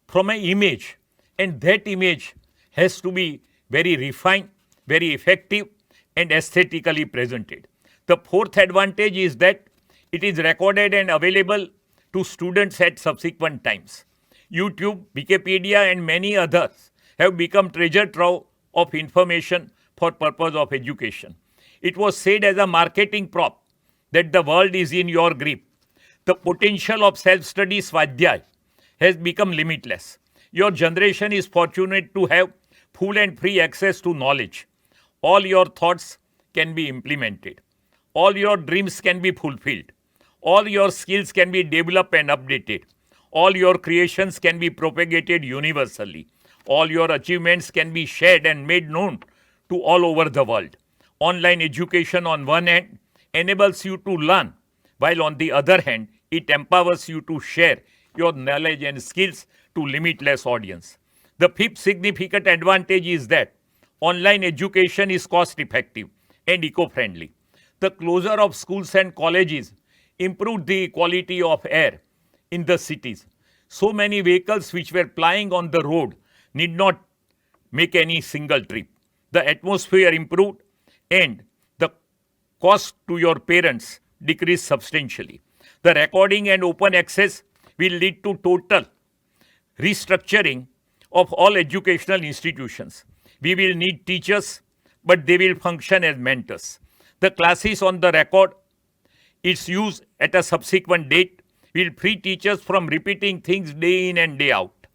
F: from an image, and that image has to be very refined, very effective and aesthetically presented. The fourth advantage is that it is recorded and available to students at subsequent times. YouTube, Wikipedia and many others have become treasure trove of information for purpose of education. It was said as a marketing prop that the world is in your grip. The potential of self-study Swadhyay has become limitless. Your generation is fortunate to have full and free access to knowledge. All your thoughts can be implemented. All your dreams can be fulfilled. All your skills can be developed and updated. All your creations can be propagated universally. All your achievements can be shared and made known to all over the world. Online education on one hand enables you to learn, while on the other hand, it empowers you to share your knowledge and skills to limitless audience. The fifth significant advantage is that online education is cost effective and eco-friendly. The closure of schools and colleges improved the quality of air in the cities. So many vehicles which were plying on the road need not make any single trip. The atmosphere improved and the cost to your parents decreased substantially. The recording and open access will lead to total restructuring of all educational institutions. We will need teachers, but they will function as mentors. The classes on the record, its use at a subsequent date, will free teachers from repeating things day in and day out.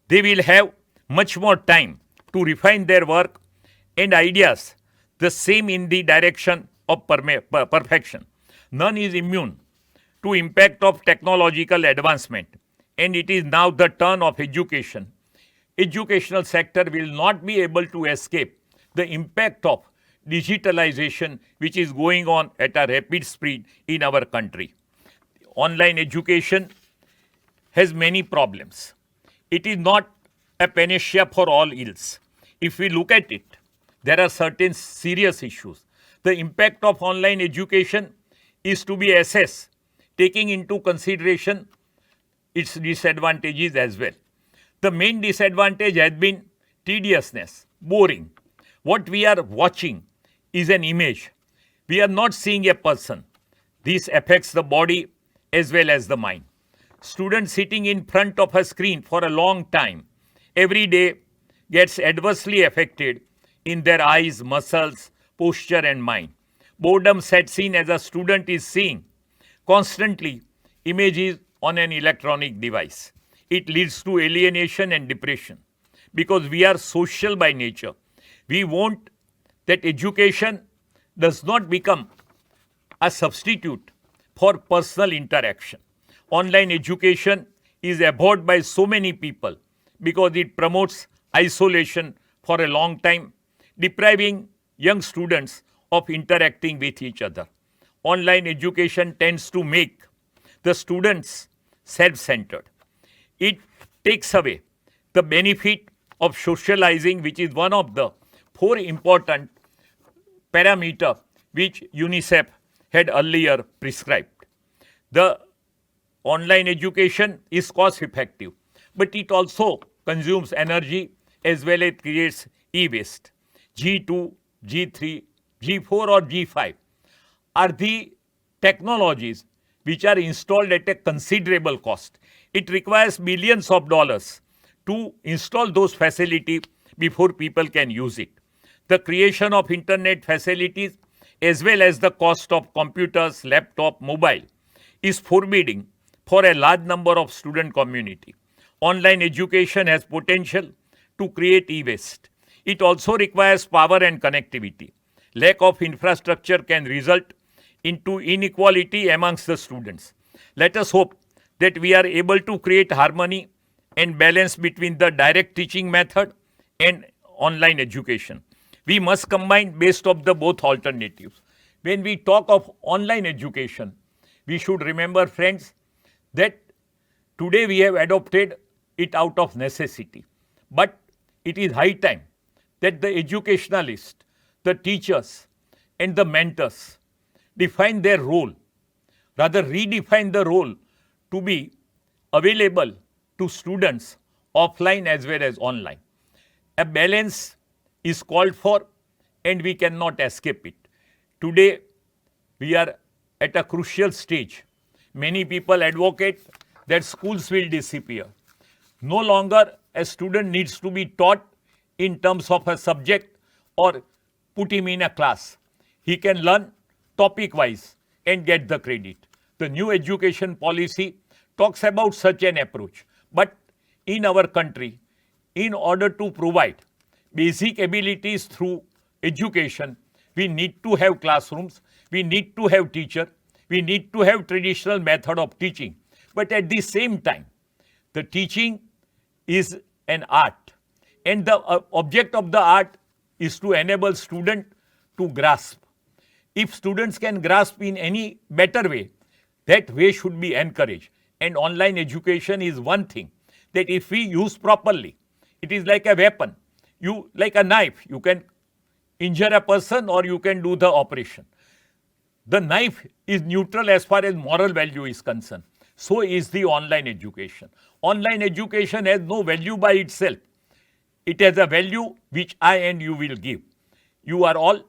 F: They will have much more time to refine their work and ideas, the same in the direction of perfection. None is immune to impact of technological advancement, and it is now the turn of education. Educational sector will not be able to escape the impact of digitalization which is going on at a rapid speed in our country. Online education has many problems. It is not a panacea for all ills. If we look at it, there are certain serious issues. The impact of online education is to be assessed, taking into consideration its disadvantages as well. The main disadvantage has been tediousness, boring. What we are watching is an image. We are not seeing a person. This affects the body as well as the mind. Students sitting in front of a screen for a long time every day gets adversely affected in their eyes, muscles, posture and mind. Boredom sets in as a student is seeing constantly images on an electronic device. It leads to alienation and depression because we are social by nature. We want that education does not become a substitute for personal interaction. Online education is abhorred by so many people because it promotes isolation for a long time, depriving young students of interacting with each other. Online education tends to make the students self-centered. It takes away the benefit of socializing, which is one of the 4 important parameters which UNICEF had earlier prescribed. The online education is cost effective, but it also consumes energy as well as creates e-waste. G2, G3, G4 or G5 are the technologies which are installed at a considerable cost. It requires millions of dollars to install those facilities before people can use it. The creation of internet facilities as well as the cost of computers, laptop, mobile is forbidding for a large number of student community. Online education has potential to create e-waste. It also requires power and connectivity. Lack of infrastructure can result into inequality amongst the students. Let us hope that we are able to create harmony and balance between the direct teaching method and online education. We must combine based of the both alternatives. When we talk of online education, we should remember, friends, that today we have adopted it out of necessity. But it is high time that the educationalists, the teachers and the mentors define their role, rather redefine the role to be available to students offline as well as online. A balance is called for and we cannot escape it. Today, we are at a crucial stage. Many people advocate that schools will disappear. No longer a student needs to be taught in terms of a subject or put him in a class. He can learn topic-wise and get the credit. The new education policy talks about such an approach. But in our country, in order to provide basic abilities through education, we need to have classrooms, we need to have teachers, we need to have traditional method of teaching. But at the same time, the teaching is an art. And the object of the art is to enable students to grasp. If students can grasp in any better way, that way should be encouraged. And online education is one thing that if we use properly, it is like a weapon. You, like a knife, you can injure a person or you can do the operation. The knife is neutral as far as moral value is concerned. So is the online education. Online education has no value by itself. It has a value which I and you will give. You are all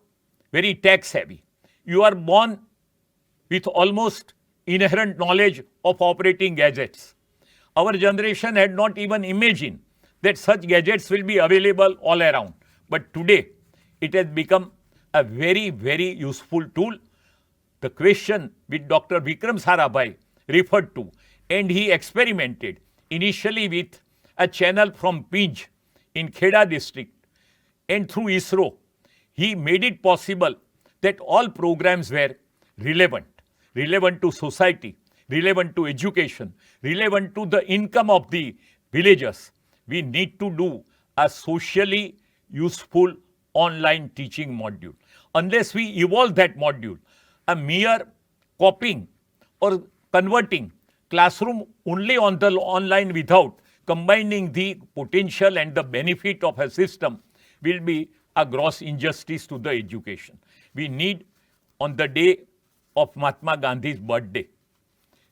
F: very tech savvy. You are born with almost inherent knowledge of operating gadgets. Our generation had not even imagined that such gadgets will be available all around. But today, it has become a very, very useful tool. The question which Dr. Vikram Sarabhai referred to, and he experimented initially with a channel from Pinj in Kheda district, and through ISRO, he made it possible that all programs were relevant to society, relevant to education, relevant to the income of the villagers. We need to do a socially useful online teaching module. Unless we evolve that module, a mere copying or converting classroom only on the online without combining the potential and the benefit of a system will be a gross injustice to the education. We need, on the day of Mahatma Gandhi's birthday,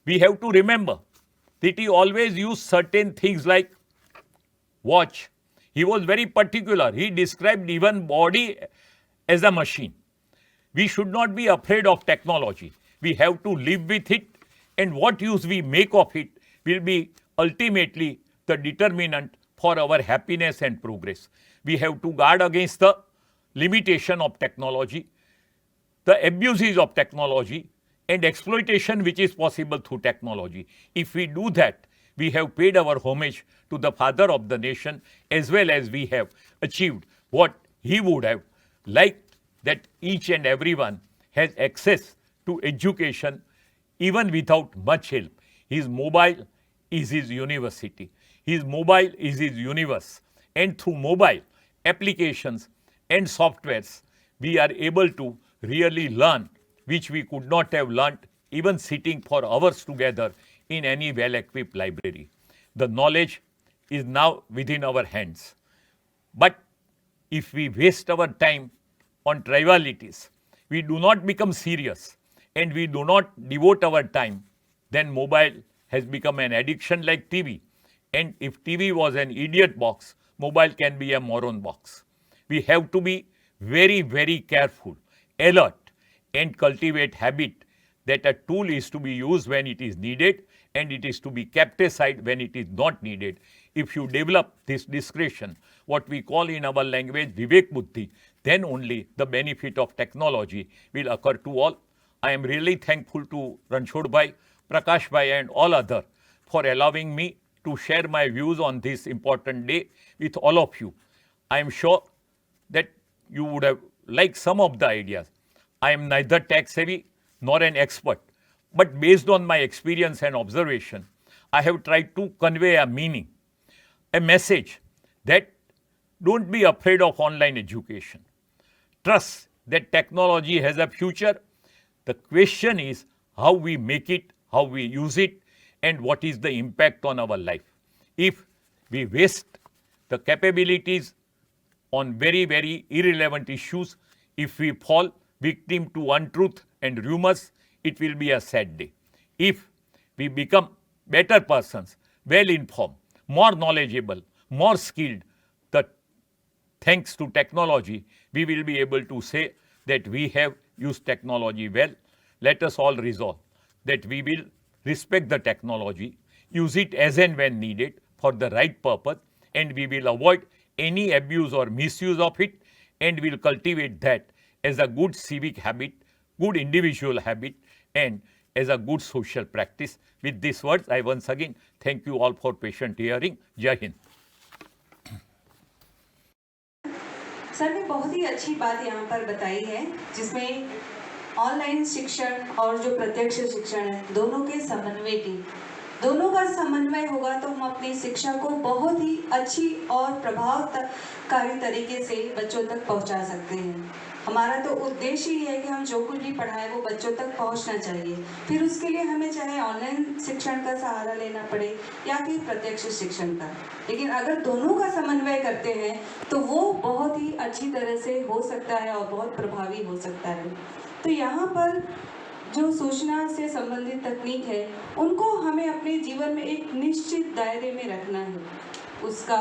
F: we have to remember that he always used certain things like watch. He was very particular. He described even body as a machine. We should not be afraid of technology. We have to live with it, and what use we make of it will be ultimately the determinant for our happiness and progress. We have to guard against the limitation of technology, the abuses of technology, and exploitation which is possible through technology. If we do that, we have paid our homage to the father of the nation, as well as we have achieved what he would have liked, that each and everyone has access to education even without much help. His mobile is his university. His mobile is his universe. And through mobile applications and softwares, we are able to really learn, which we could not have learnt even sitting for hours together in any well-equipped library. The knowledge is now within our hands. But if we waste our time on trivialities, we do not become serious, and we do not devote our time, then mobile has become an addiction like TV. And if TV was an idiot box, mobile can be a moron box. We have to be very, very careful, alert, and cultivate habit that a tool is to be used when it is needed and it is to be kept aside when it is not needed. If you develop this discretion, what we call in our language Vivek Buddhi, then only the benefit of technology will occur to all. I am really thankful to Ranchod Bhai, Prakash Bhai, and all others for allowing me to share my views on this important day with all of you. I am sure that you would have liked some of the ideas. I am neither tech savvy nor an expert, but based on my experience and observation, I have tried to convey a meaning, a message that don't be afraid of online education. Trust that technology has a future. The question is how we make it, how we use it, and what is the impact on our life. If we waste the capabilities on very, very irrelevant issues, if we fall victim to untruth and rumors, it will be a sad day. If we become better persons, well informed, more knowledgeable, more skilled, that thanks to technology, we will be able to say that we have used technology well. Let us all resolve that we will respect the technology, use it as and when needed for the right purpose, and we will avoid any abuse or misuse of it, and will cultivate that as a good civic habit, good individual habit, and as a good social practice. With these words, I once again thank you all for patient hearing. Jai Hind.
J: Sir ने बहुत ही अच्छी बात यहाँ पर बताई है, जिसमें online शिक्षण और जो प्रत्यक्ष शिक्षण है, दोनों के समन्वय की
B: दोनों का समन्वय होगा तो हम अपनी शिक्षा को बहुत ही अच्छी और प्रभावकारी तरीके से बच्चों तक पहुंचा सकते हैं। हमारा तो उद्देश्य ही है कि हम जो कुछ भी पढ़ाएं वो बच्चों तक पहुंचना चाहिए। फिर उसके लिए हमें चाहे ऑनलाइन शिक्षण का सहारा लेना पड़े या फिर प्रत्यक्ष शिक्षण का, लेकिन अगर दोनों का समन्वय करते हैं तो वो बहुत ही अच्छी तरह से हो सकता है और बहुत प्रभावी हो सकता है। तो यहाँ पर जो सूचना से संबंधित तकनीक है उनको हमें अपने जीवन में एक निश्चित दायरे में रखना है। उसका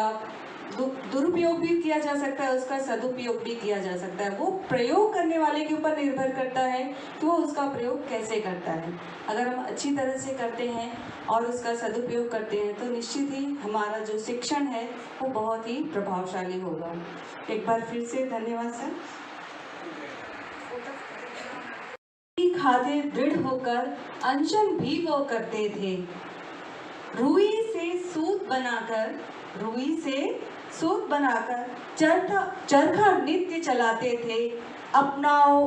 B: दुरुपयोग भी किया जा सकता है, उसका सदुपयोग भी किया जा सकता है। वो प्रयोग करने वाले के ऊपर निर्भर करता है कि वो उसका प्रयोग कैसे करता है। अगर हम अच्छी तरह से करते हैं और उसका सदुपयोग करते हैं तो निश्चित ही हमारा जो शिक्षण है वो बहुत ही प्रभावशाली होगा। एक बार फिर से धन्यवाद सर। खाते दृढ़ होकर अनशन भी वो करते थे, रुई से सूत बनाकर चरखा नित्य चलाते थे। अपनाओ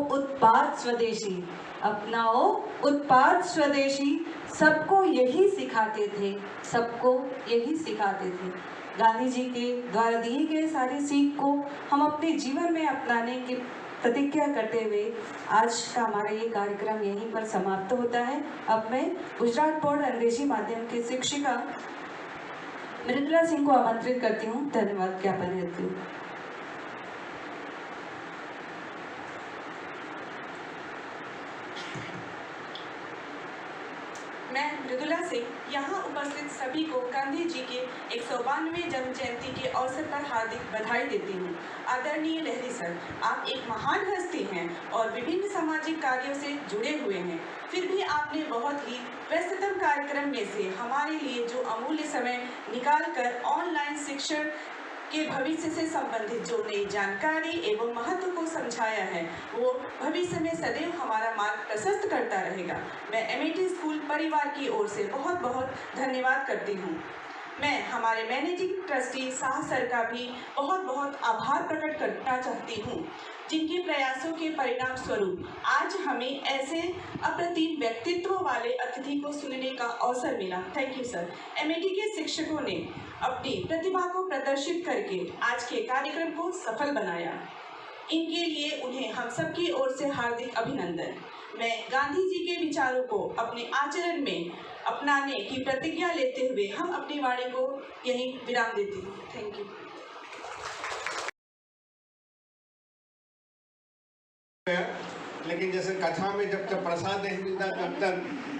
B: उत्पाद स्वदेशी सबको यही सिखाते थे। गांधी जी के द्वारा दिए गए सारे सीख को हम अपने जीवन में अपनाने की प्रतिज्ञा करते हुए आज का हमारा ये कार्यक्रम यहीं पर समाप्त होता है। अब मैं गुजरात बोर्ड अंग्रेजी माध्यम की शिक्षिका मृदुला सिंह को आमंत्रित करती हूँ। धन्यवाद ज्ञापन करती हूँ।
K: मैं मृदुला सिंह यहाँ उपस्थित सभी को गांधी जी के 192वें जन्म जयंती के अवसर पर हार्दिक बधाई देती हूँ। आदरणीय लहरी सर, आप एक महान हस्ती हैं और विभिन्न सामाजिक कार्यों से जुड़े हुए हैं। फिर भी आपने बहुत ही व्यस्ततम कार्यक्रम में से हमारे लिए जो अमूल्य समय निकालकर ऑनलाइन शिक्षण के भविष्य से संबंधित जो नई जानकारी एवं महत्व को समझाया है वो भविष्य में सदैव हमारा मार्ग प्रशस्त करता रहेगा। मैं एमएटी स्कूल परिवार की ओर से बहुत बहुत धन्यवाद करती हूँ। मैं हमारे मैनेजिंग ट्रस्टी शाह सर का भी बहुत बहुत आभार प्रकट करना चाहती हूँ, जिनके प्रयासों के परिणाम स्वरूप आज हमें ऐसे अप्रतिम व्यक्तित्व वाले अतिथि को सुनने का अवसर मिला। Thank you sir. एमएटी के शिक्षकों ने अपनी प्रतिभा को प्रदर्शित करके आज के कार्यक्रम को सफल बनाया। इनके लिए उन्हें हम सबकी ओर से हार्दिक अभिनंदन। मैं गांधी जी के विचारों को अपने आचरण में अपनाने की प्रतिज्ञा लेते हुए हम अपनी वाणी को यहीं विराम देती हूँ। Thank you.
P: लेकिन जैसे कथा में जब तक प्रसाद नहीं मिलता तब तक